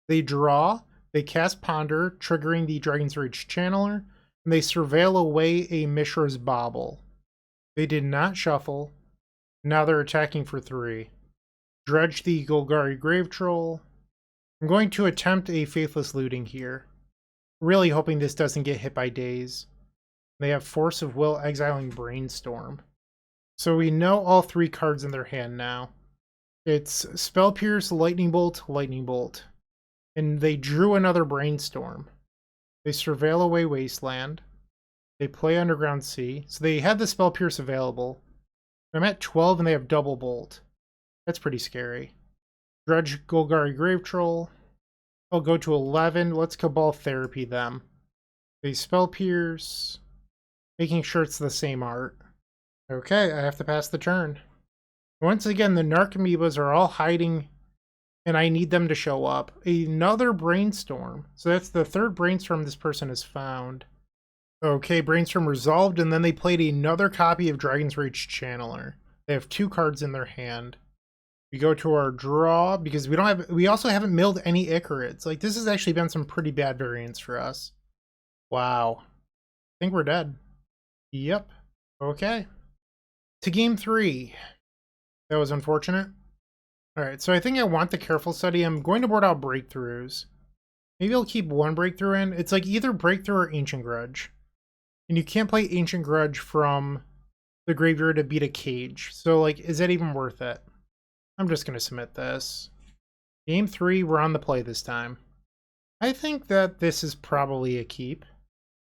They draw. They cast Ponder, triggering the Dragon's Rage Channeler. And they surveil away a Mishra's Bauble. They did not shuffle. Now they're attacking for 3. Dredge the Golgari Grave-Troll. I'm going to attempt a Faithless Looting here. really hoping this doesn't get hit by Daze. They have Force of Will, exiling Brainstorm. So we know all 3 cards in their hand now. It's Spell Pierce, Lightning Bolt, Lightning Bolt. And they drew another Brainstorm. They Surveil away Wasteland. They play Underground Sea. So they had the Spell Pierce available. I'm at 12 and they have Double Bolt. That's pretty scary. Dredge Golgari Grave-Troll. I'll go to 11. Let's Cabal Therapy them. They Spell Pierce. Making sure it's the same art. Okay, I have to pass the turn. Once again, the Narcomoebas are all hiding, and I need them to show up. Another Brainstorm. So that's the 3rd Brainstorm this person has found. Okay, Brainstorm resolved, and then they played another copy of Dragon's Rage Channeler. They have 2 cards in their hand. We go to our draw, because we also haven't milled any Ichorids. Like, this has actually been some pretty bad variance for us. Wow. I think we're dead. Yep. Okay. To game 3. That was unfortunate. Alright, so I think I want the Careful Study. I'm going to board out Breakthroughs. Maybe I'll keep 1 Breakthrough in. It's like either Breakthrough or Ancient Grudge. And you can't play Ancient Grudge from the graveyard to beat a cage. So, like, is that even worth it? I'm just going to submit this. Game 3, we're on the play this time. I think that this is probably a keep.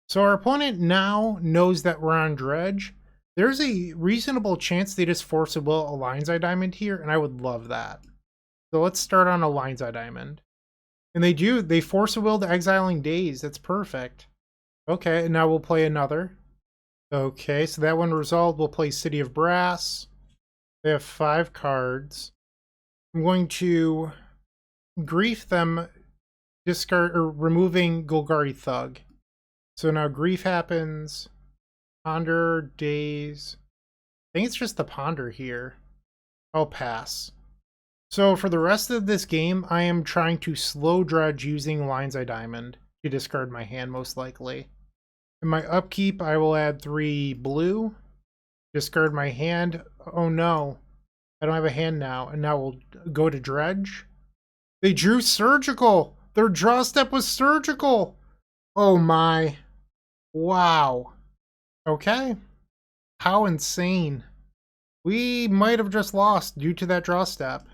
So our opponent now knows that we're on Dredge. There's a reasonable chance they just Force of Will a Lion's Eye Diamond here, and I would love that. So let's start on a Lion's Eye Diamond. And they do. They Force of Will to exiling Daze. That's perfect. Okay, and now we'll play another. Okay, so that one resolved. We'll play City of Brass. They have 5 cards. I'm going to grief them, discard or removing Golgari Thug. So now grief happens. Ponder, Daze. I think it's just the Ponder here. I'll pass. So for the rest of this game, I am trying to slow Dredge using Lion's Eye Diamond to discard my hand most likely. In my upkeep, I will add 3 blue. Discard my hand. Oh no. I don't have a hand now. And now we'll go to Dredge. They drew Surgical! Their draw step was Surgical! Oh my. Wow. Okay. How insane. We might have just lost due to that draw step.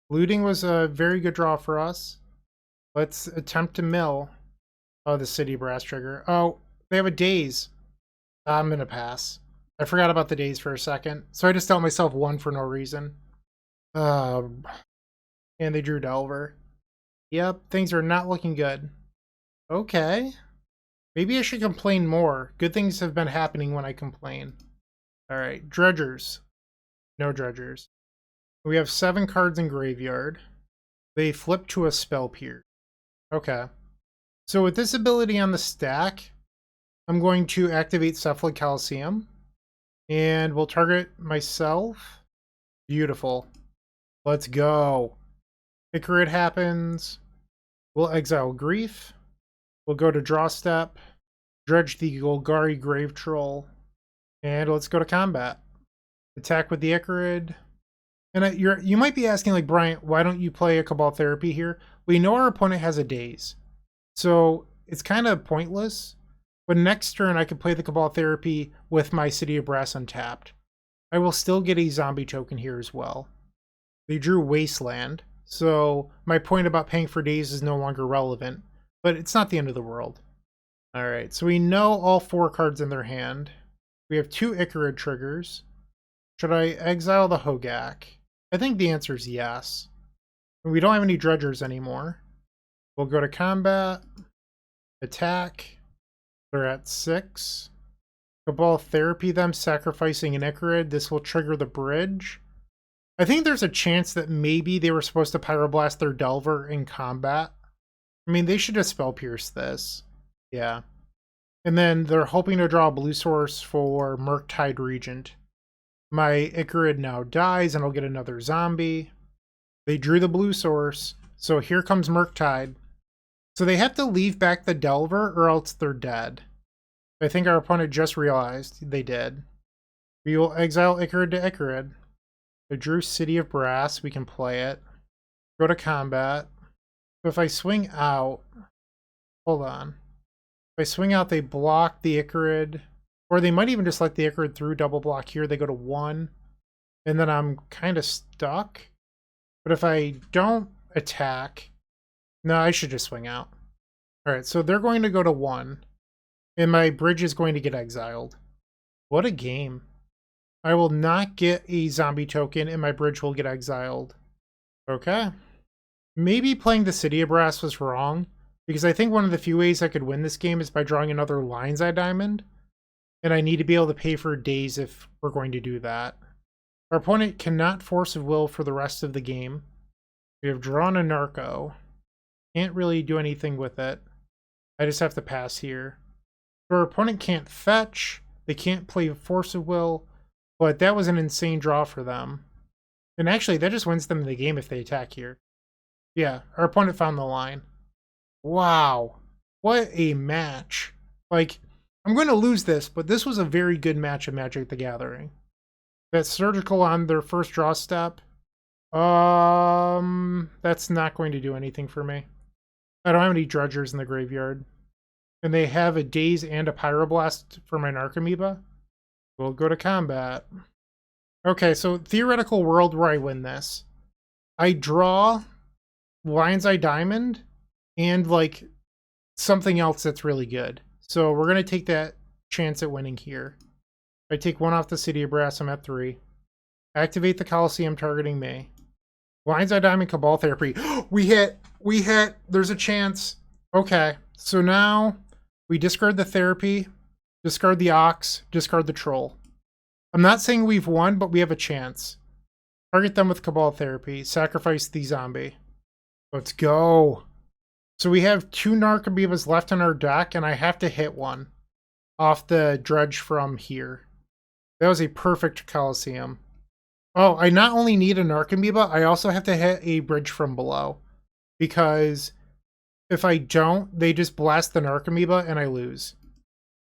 Looting was a very good draw for us. Let's attempt to mill. Oh, the City Brass trigger. Oh, they have a Daze. I'm going to pass. I forgot about the Daze for a second. So I just dealt myself 1 for no reason. And they drew Delver. Yep, things are not looking good. Okay. Maybe I should complain more. Good things have been happening when I complain. Alright, Dredgers. No Dredgers. We have 7 cards in Graveyard. They flip to a Spell Pierce. Okay. So with this ability on the stack, I'm going to activate Cephalid Coliseum. And we'll target myself. Beautiful. Let's go. Ichorid happens. We'll exile Grief. We'll go to draw step. Dredge the Golgari Grave-Troll. And let's go to combat. Attack with the Ichorid. And you might be asking, like, Bryant, why don't you play a Cabal Therapy here? We know our opponent has a Daze. So it's kind of pointless. But next turn, I could play the Cabal Therapy with my City of Brass untapped. I will still get a zombie token here as well. They drew Wasteland. So my point about paying for Daze is no longer relevant. But it's not the end of the world. Alright, so we know all 4 cards in their hand. We have 2 Ichorid triggers. Should I exile the Hogak? I think the answer is yes. We don't have any Dredgers anymore. We'll go to combat. Attack. They're at 6. Cabal Therapy them, sacrificing an Ichorid. This will trigger the bridge. I think there's a chance that maybe they were supposed to Pyroblast their Delver in combat. I mean, they should just Spell Pierce this. Yeah. And then they're hoping to draw a blue source for Murktide Regent. My Ichorid now dies, and I'll get another zombie. They drew the blue source, so here comes Murktide. So they have to leave back the Delver, or else they're dead. I think our opponent just realized they did. We will exile Ichorid to Ichorid. They drew City of Brass, we can play it. Go to combat. So if I swing out... Hold on. If I swing out, they block the Ichorid. Or they might even just let the Ichorid through double block here. They go to 1. And then I'm kind of stuck. But if I don't attack... No, I should just swing out. Alright, so they're going to go to 1. And my bridge is going to get exiled. What a game. I will not get a zombie token and my bridge will get exiled. Okay. Maybe playing the City of Brass was wrong, because I think one of the few ways I could win this game is by drawing another Lion's Eye Diamond. And I need to be able to pay for days if we're going to do that. Our opponent cannot force of will for the rest of the game. We have drawn a Narco. Can't really do anything with it. I just have to pass here. Our opponent can't fetch. They can't play force of will. But that was an insane draw for them. And actually, that just wins them the game if they attack here. Yeah, our opponent found the line. Wow. What a match. Like, I'm going to lose this, but this was a very good match of Magic the Gathering. That surgical on their first draw step. That's not going to do anything for me. I don't have any dredgers in the graveyard. And they have a Daze and a Pyroblast for my Narcomoeba. We'll go to combat. Okay, so theoretical world where I win this. I draw Lion's Eye Diamond and like something else that's really good. So we're going to take that chance at winning here. I take 1 off the City of Brass, I'm at 3. Activate the Coliseum targeting me. Lion's Eye Diamond, Cabal Therapy. We hit! We hit! There's a chance. Okay, so now we discard the Therapy, discard the Ox, discard the Troll. I'm not saying we've won, but we have a chance. Target them with Cabal Therapy. Sacrifice the zombie. Let's go. So we have 2 Narcomoebas left in our deck, and I have to hit one off the Dredge from here. That was a perfect Coliseum. Oh, I not only need a Narcomoeba, I also have to hit a bridge from below. Because if I don't, they just blast the Narcomoeba and I lose.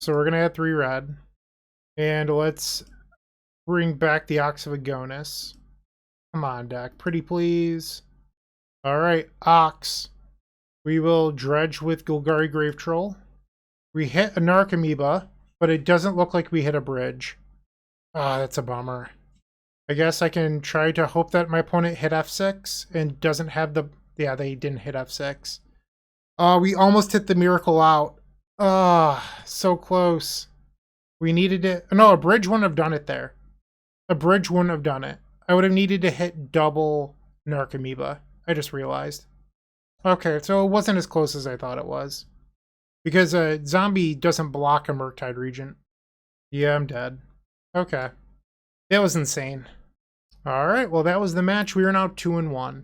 So we're going to add 3 red. And let's bring back the Ox of Agonis. Come on, deck. Pretty please. Alright, Ox. We will dredge with Golgari Grave-Troll. We hit a Narcomoeba, but it doesn't look like we hit a bridge. Ah, that's a bummer. I guess I can try to hope that my opponent hit F6 and doesn't have the... Yeah, they didn't hit F6. We almost hit the miracle out. Ah, so close. We needed it. No, a bridge wouldn't have done it there. A bridge wouldn't have done it. I would have needed to hit double Narcomoeba. I just realized. Okay, so it wasn't as close as I thought it was. Because a zombie doesn't block a Murktide Regent. Yeah, I'm dead. Okay. That was insane. Alright, well that was the match. We are now 2-1.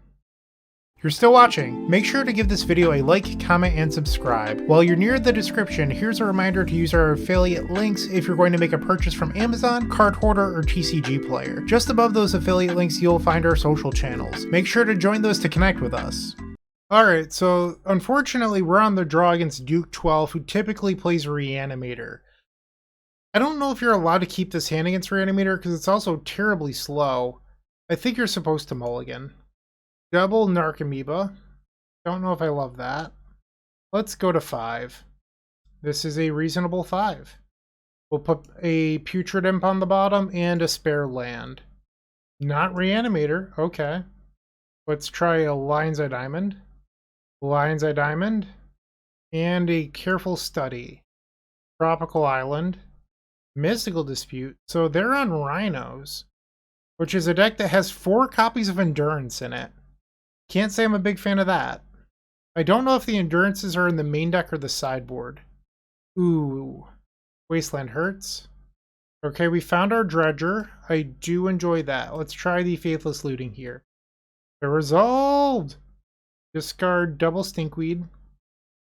If you're still watching, make sure to give this video a like, comment, and subscribe. While you're near the description, here's a reminder to use our affiliate links if you're going to make a purchase from Amazon, Card Hoarder, or TCG Player. Just above those affiliate links, you'll find our social channels. Make sure to join those to connect with us. Alright, so unfortunately we're on the draw against Duke 12, who typically plays Reanimator. I don't know if you're allowed to keep this hand against Reanimator because it's also terribly slow. I think you're supposed to mulligan. Double Narcomoeba. Don't know if I love that. Let's go to 5. This is a reasonable 5. We'll put a Putrid Imp on the bottom and a spare land. Not Reanimator. Okay. Let's try a Lion's Eye Diamond. Lion's Eye Diamond. And a Careful Study. Tropical Island. Mystical Dispute. So they're on Rhinos, which is a deck that has 4 copies of Endurance in it. Can't say I'm a big fan of that. I don't know if the Endurances are in the main deck or the sideboard. Ooh. Wasteland hurts. Okay, we found our Dredger. I do enjoy that. Let's try the Faithless Looting here. They're resolved! Discard double Stinkweed.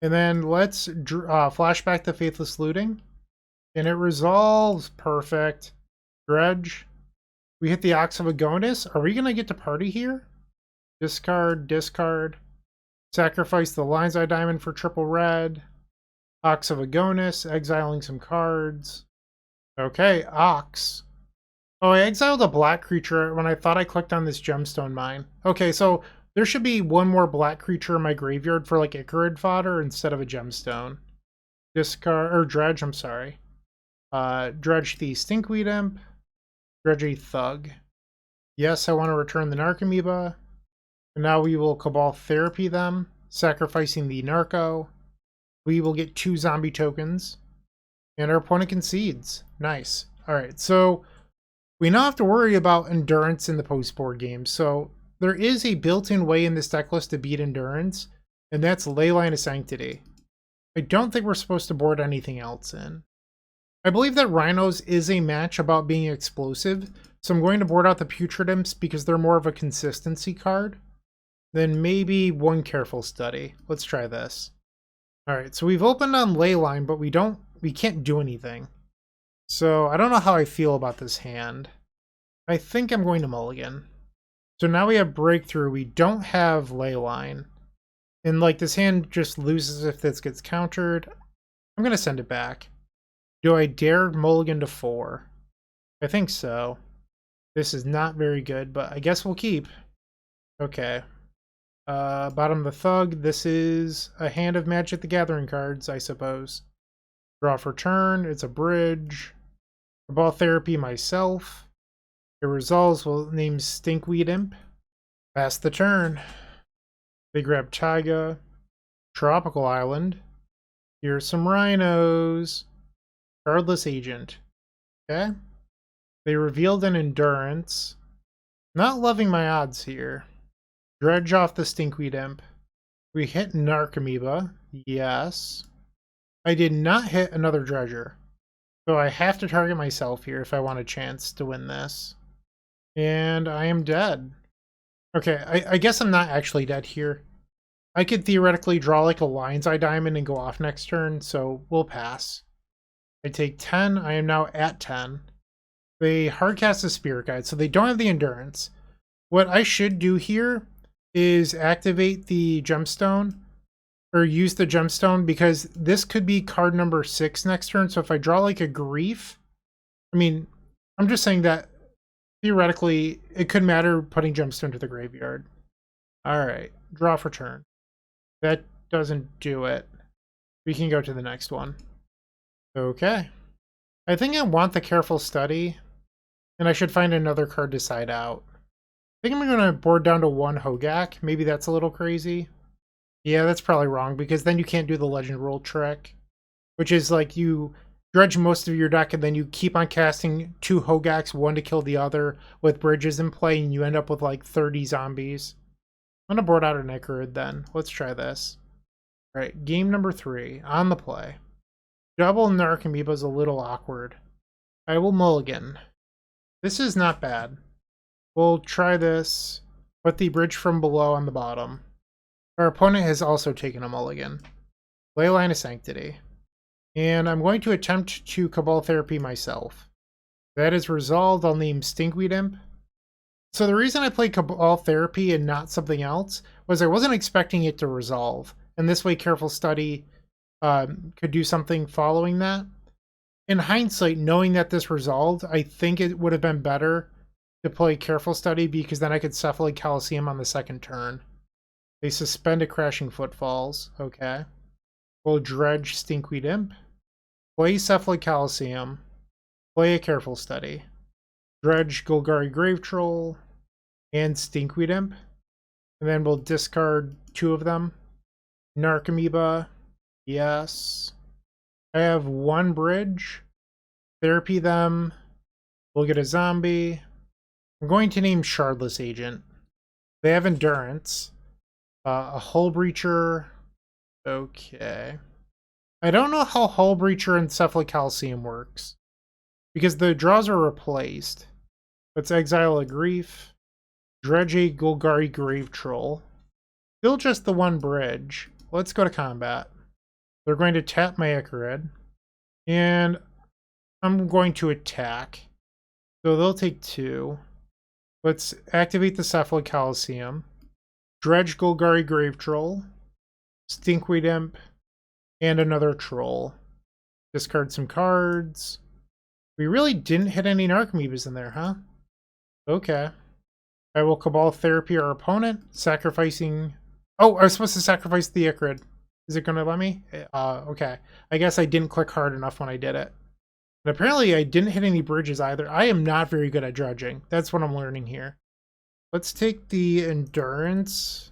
And then let's flashback the Faithless Looting. And it resolves. Perfect. Dredge. We hit the Ox of Agonis. Are we going to get to party here? Discard, discard. Sacrifice the Lion's Eye Diamond for triple red. Ox of Agonis, exiling some cards. Okay, Ox. Oh, I exiled a black creature when I thought I clicked on this gemstone mine. Okay, so there should be one more black creature in my graveyard for like Ichorid fodder instead of a gemstone. discard, or dredge, I'm sorry. Dredge the Stinkweed Imp, dredge a Thug. Yes, I want to return the Narcomoeba. And now we will Cabal Therapy them, sacrificing the Narco. We will get 2 zombie tokens. And our opponent concedes. Nice. Alright, so we now have to worry about Endurance in the post-board game. So there is a built-in way in this deck list to beat Endurance, and that's Leyline of Sanctity. I don't think we're supposed to board anything else in. I believe that Rhinos is a match about being explosive, so I'm going to board out the Putrid Imps because they're more of a consistency card. Then maybe one Careful Study. Let's try this. Alright, so we've opened on Leyline, but we can't do anything. So I don't know how I feel about this hand. I think I'm going to mulligan. So now we have Breakthrough. We don't have Leyline. And like this hand just loses if this gets countered. I'm going to send it back. Do I dare mulligan to 4? I think so. This is not very good, but I guess we'll keep. Okay. Bottom of the Thug. This is a hand of Magic the Gathering cards, I suppose. Draw for turn. It's a bridge. Cabal Therapy myself. It resolves. We'll name Stinkweed Imp. Pass the turn. They grab Taiga. Tropical Island. Here's some Rhinos. Shardless Agent. Okay. They revealed an Endurance. Not loving my odds here. Dredge off the Stinkweed Imp. We hit Narcomoeba. Yes. I did not hit another Dredger. So I have to target myself here if I want a chance to win this. And I am dead. Okay, I guess I'm not actually dead here. I could theoretically draw like a Lion's Eye Diamond and go off next turn, so we'll pass. I take 10. I am now at 10. They hardcast a Spirit Guide, so they don't have the Endurance. What I should do here is activate the Gemstone, or use the Gemstone, because this could be card number 6 next turn. So if I draw like a Grief, I mean, I'm just saying that theoretically it could matter putting Gemstone to the graveyard. Alright, draw for turn. That doesn't do it. We can go to the next one. Okay. I think I want the Careful Study, and I should find another card to side out. I think I'm going to board down to 1 Hogak. Maybe that's a little crazy. Yeah, that's probably wrong, because then you can't do the Legend Roll trick, which is like you dredge most of your deck and then you keep on casting 2 Hogaks, one to kill the other, with bridges in play, and you end up with like 30 zombies. I'm going to board out an Ichorid then. Let's try this. All right, game number 3, on the play. Double Narcomoeba is a little awkward. I will mulligan. This is not bad. We'll try this. Put the bridge from below on the bottom. Our opponent has also taken a mulligan. Leyline of Sanctity. And I'm going to attempt to Cabal Therapy myself. That is resolved. I'll name Stinkweed Imp. So the reason I played Cabal Therapy and not something else was I wasn't expecting it to resolve. And this way Careful Study could do something following that. In hindsight, knowing that this resolved, I think it would have been better to play Careful Study, because then I could Cephalid Coliseum on the second turn. They suspended Crashing Footfalls. Okay. We'll dredge Stinkweed Imp. Play Cephalid Coliseum. Play a Careful Study. Dredge Golgari Grave-Troll and Stinkweed Imp. And then we'll discard 2 of them. Narcomoeba. Yes. I have 1 bridge. Therapy them. We'll get a zombie. I'm going to name Shardless Agent. They have Endurance. A Hull Breacher. Okay. I don't know how Hull Breacher and Cephalid Coliseum works, because the draws are replaced. Let's exile a Grief. Dredge a Golgari Grave-Troll. Still just the 1 bridge. Let's go to combat. They're going to tap my Ichorid. And I'm going to attack. So they'll take 2. Let's activate the Cephalid Coliseum. Dredge Golgari Grave-Troll. Stinkweed Imp. And another Troll. Discard some cards. We really didn't hit any Narcomoebas in there, huh? Okay. I will Cabal Therapy our opponent, sacrificing... Oh, I was supposed to sacrifice the Ichorid. Is it going to let me? Okay. I guess I didn't click hard enough when I did it. And apparently I didn't hit any bridges either. I am not very good at dredging. That's what I'm learning here. Let's take the Endurance.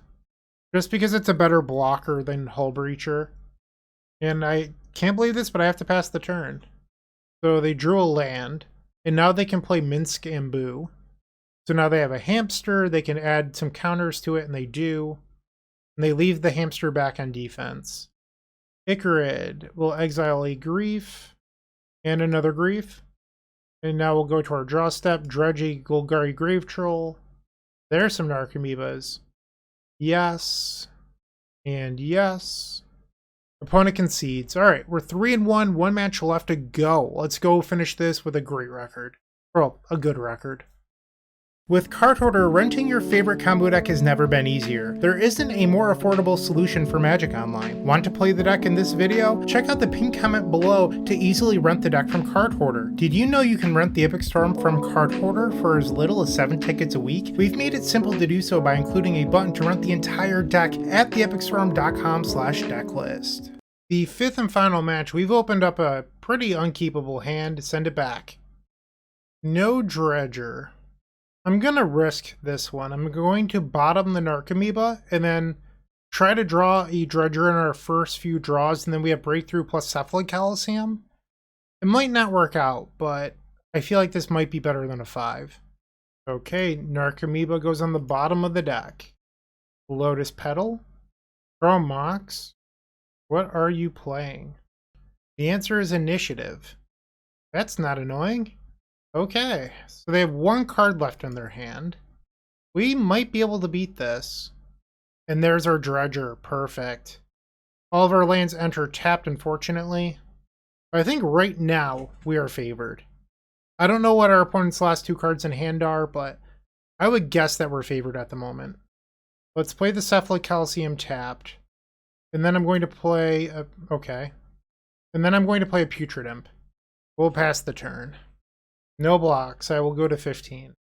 Just because it's a better blocker than Hull Breacher. And I can't believe this, but I have to pass the turn. So they drew a land. And now they can play Minsk and Boo. So now they have a hamster. They can add some counters to it, and they do. And they leave the hamster back on defense. Ichorid will exile a Grief and another Grief. And now we'll go to our draw step. Dredge a Golgari Grave-Troll. There's some Narcomoebas. Yes. And yes. Opponent concedes. Alright, we're 3-1, one match left to go. Let's go finish this with a great record. Well, a good record. With Card Hoarder, renting your favorite combo deck has never been easier. There isn't a more affordable solution for Magic Online. Want to play the deck in this video? Check out the pinned comment below to easily rent the deck from Card Hoarder. Did you know you can rent the Epic Storm from Card Hoarder for as little as 7 tickets a week? We've made it simple to do so by including a button to rent the entire deck at theepicstorm.com/decklist. The fifth and final match, we've opened up a pretty unkeepable hand. Send it back. No Dredger. I'm going to risk this one. I'm going to bottom the Narcomoeba and then try to draw a Dredger in our first few draws, and then we have Breakthrough plus Cephalid Coliseum. It might not work out, but I feel like this might be better than a 5. Okay, Narcomoeba goes on the bottom of the deck. Lotus Petal. Draw Mox. What are you playing? The answer is Initiative. That's not annoying. Okay, so they have one card left in their hand. We might be able to beat this. And there's our Dredger. Perfect. All of our lands enter tapped, unfortunately. But I think right now we are favored. I don't know what our opponent's last 2 cards in hand are, but I would guess that we're favored at the moment. Let's play the Cephalid Coliseum tapped. And then I'm going to play a... Okay. And then I'm going to play a Putrid Imp. We'll pass the turn. No blocks. I will go to 15.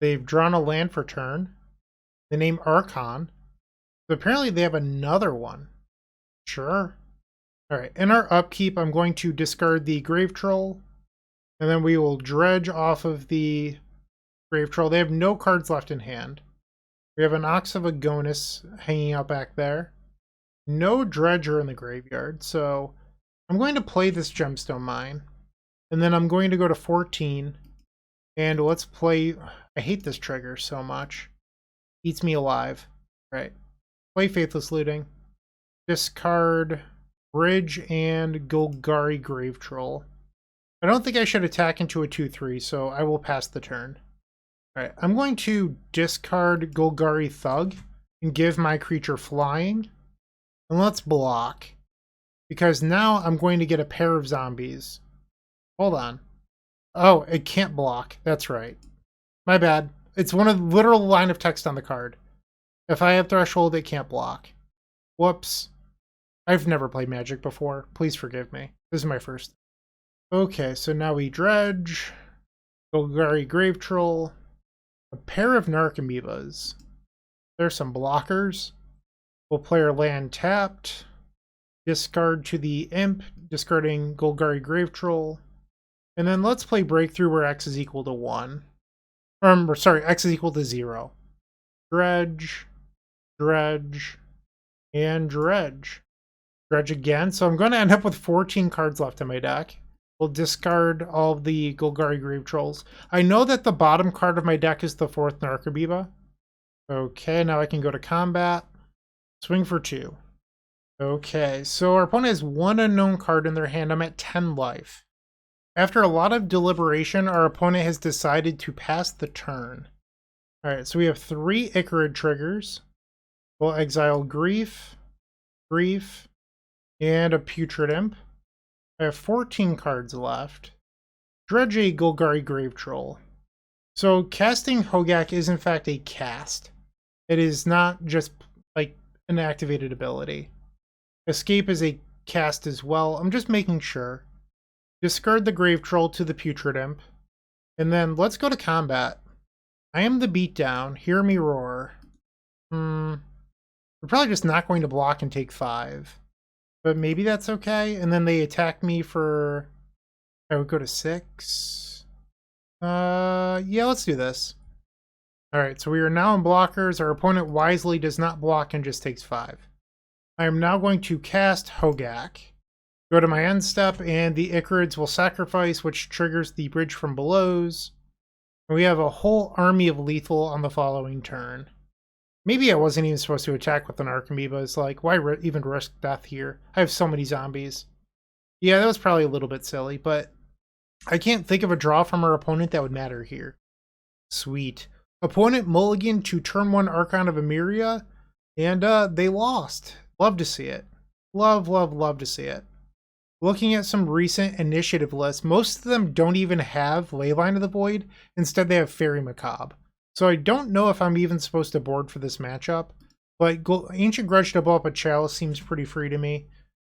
They've drawn a land for turn. They name Archon. So apparently they have another one. Sure. Alright, in our upkeep, I'm going to discard the Grave-Troll. And then we will dredge off of the Grave-Troll. They have no cards left in hand. We have an Ox of Agonis hanging out back there. No Dredger in the graveyard, so I'm going to play this Gemstone Mine. And then I'm going to go to 14, and let's play... I hate this trigger so much. Eats me alive. Right. Play Faithless Looting. Discard Bridge and Golgari Grave-Troll. I don't think I should attack into a 2-3, so I will pass the turn. Alright, I'm going to discard Golgari Thug and give my creature flying. And let's block. Because now I'm going to get a pair of zombies. Hold on. Oh, it can't block. That's right. My bad. It's one of the literal line of text on the card. If I have Threshold, it can't block. Whoops. I've never played Magic before. Please forgive me. This is my first. Okay, so now we dredge. Golgari Grave-Troll. A pair of Narcomoebas. There's some blockers. We'll play our land tapped. Discard to the Imp, discarding Golgari Grave-Troll. And then let's play Breakthrough where X is equal to 1. Sorry, X is equal to 0. Dredge, dredge, and dredge. Dredge again. So I'm going to end up with 14 cards left in my deck. We'll discard all of the Golgari Grave-Trolls. I know that the bottom card of my deck is the 4th Narcomoeba. Okay, now I can go to combat. Swing for 2. Okay, so our opponent has 1 unknown card in their hand. I'm at 10 life. After a lot of deliberation, our opponent has decided to pass the turn. Alright, so we have 3 Ichorid triggers. We'll exile Grief, Grief, and a Putrid Imp. I have 14 cards left. Dredge a Golgari Grave-Troll. So casting Hogak is in fact a cast. It is not just like an activated ability. Escape is a cast as well. I'm just making sure. Discard the Grave-Troll to the Putrid Imp. And then let's go to combat. I am the beatdown. Hear me roar. We're probably just not going to block and take 5. but maybe that's okay. And then they attack me for, I would go to 6. Yeah, let's do this. All right, so we are now in blockers. Our opponent wisely does not block and just takes 5. I am now going to cast Hogak. Go to my end step, and the Ichorids will sacrifice, which triggers the Bridge from Below's. We have a whole army of lethal on the following turn. Maybe I wasn't even supposed to attack with an Narcomoeba. It's like, why even risk death here? I have so many zombies. Yeah, that was probably a little bit silly, but I can't think of a draw from our opponent that would matter here. Sweet. Opponent mulligan to turn 1 Archon of Emeria, and they lost. Love to see it. Love, love, love to see it. Looking at some recent initiative lists, most of them don't even have Leyline of the Void. Instead, they have Fairy Macabre. So I don't know if I'm even supposed to board for this matchup, but Ancient Grudge to blow up a Chalice seems pretty free to me.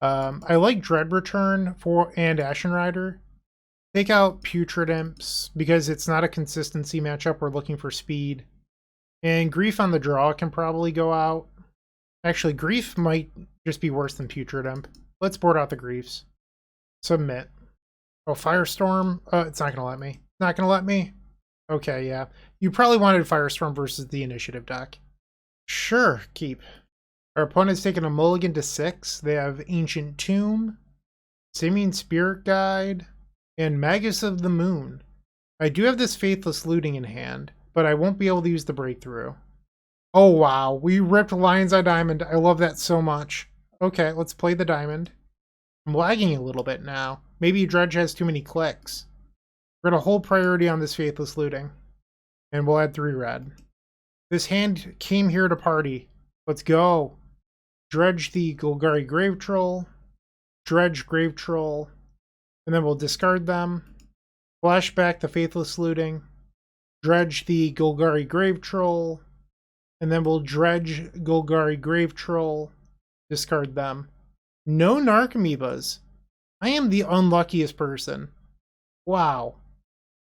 I like Dread Return and Ashen Rider. Take out Putrid Imps because it's not a consistency matchup. We're looking for speed. And Grief on the draw can probably go out. Actually, Grief might just be worse than Putrid Imp. Let's board out the Griefs. Submit. Oh, Firestorm? It's not going to let me. Not going to let me? Okay, yeah. You probably wanted Firestorm versus the initiative deck. Sure, keep. Our opponent's taking a mulligan to 6. They have Ancient Tomb, Simian Spirit Guide, and Magus of the Moon. I do have this Faithless Looting in hand, but I won't be able to use the Breakthrough. Oh wow, we ripped Lion's Eye Diamond. I love that so much. Okay, let's play the Diamond. I'm lagging a little bit now. Maybe Dredge has too many clicks. We're going to hold priority on this Faithless Looting. And we'll add 3 red. This hand came here to party. Let's go. Dredge the Golgari Grave-Troll. Dredge Grave-Troll. And then we'll discard them. Flash back the Faithless Looting. Dredge the Golgari Grave-Troll. And then we'll dredge Golgari Grave-Troll. Discard them. No Narcomoebas. I am the unluckiest person. Wow.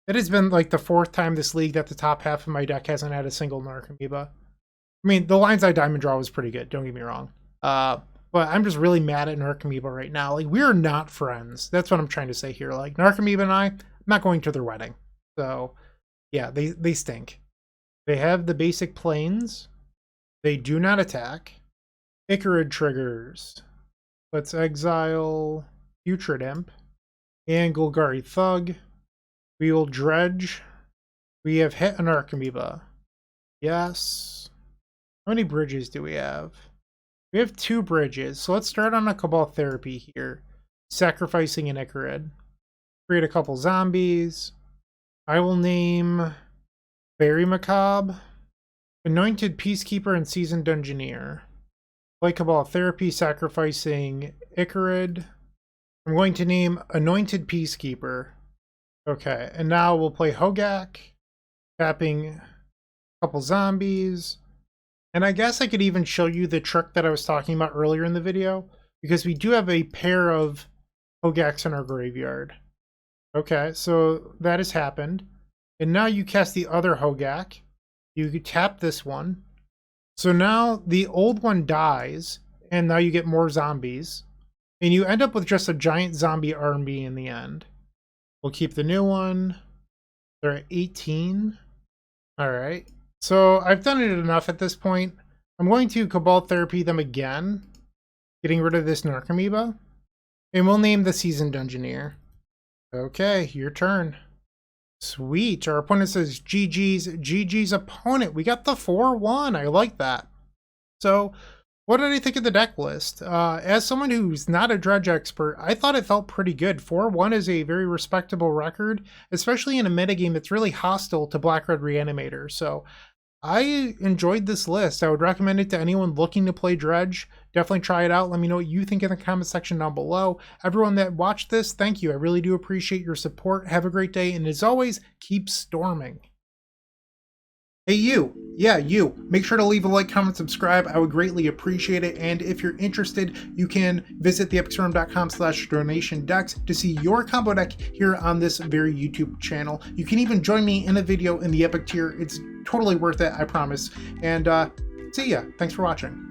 It has been like the 4th time this league that the top half of my deck hasn't had a single Narcomoeba. I mean, the Lion's Eye Diamond draw was pretty good, don't get me wrong. But I'm just really mad at Narcomoeba right now. Like, we're not friends. That's what I'm trying to say here. Like, Narcomoeba and I'm not going to their wedding. So, yeah, they stink. They have the basic planes. They do not attack. Ichorid triggers. Let's exile Putrid Imp and Golgari Thug. We will dredge. We have hit an Narcomoeba. Yes. How many bridges do we have? We have 2 bridges. So let's start on a Cabal Therapy here. Sacrificing an Ichorid. Create a couple zombies. I will name Fairy Macabre, Anointed Peacekeeper, and Seasoned Dungeoneer. Play Cabal Therapy, sacrificing Ichorid. I'm going to name Anointed Peacekeeper. Okay, and now we'll play Hogak, tapping a couple zombies. And I guess I could even show you the trick that I was talking about earlier in the video, because we do have a pair of Hogaks in our graveyard. Okay, so that has happened. And now you cast the other Hogak. You tap this one. So now the old one dies, and now you get more zombies. And you end up with just a giant zombie army in the end. We'll keep the new one. They're at 18. Alright. So I've done it enough at this point. I'm going to Cabal Therapy them again, getting rid of this Narcomoeba. And we'll name the Seasoned Dungeoneer. Okay, your turn. Sweet. Our opponent says GG's opponent. We got the 4-1. I like that. So, what did I think of the deck list? As someone who's not a Dredge expert, I thought it felt pretty good. 4-1 is a very respectable record, especially in a metagame that's really hostile to Black-Red Reanimator. So, I enjoyed this list. I would recommend it to anyone looking to play Dredge. Definitely try it out. Let me know what you think in the comment section down below. Everyone that watched this, thank you. I really do appreciate your support. Have a great day, and as always, keep storming. Hey you, yeah you, make sure to leave a like, comment, subscribe. I would greatly appreciate it. And if you're interested, you can visit theepicstorm.com/donation decks to see your combo deck here on this very YouTube channel. You can even join me in a video in the Epic tier. It's totally worth it, I promise. And see ya. Thanks for watching.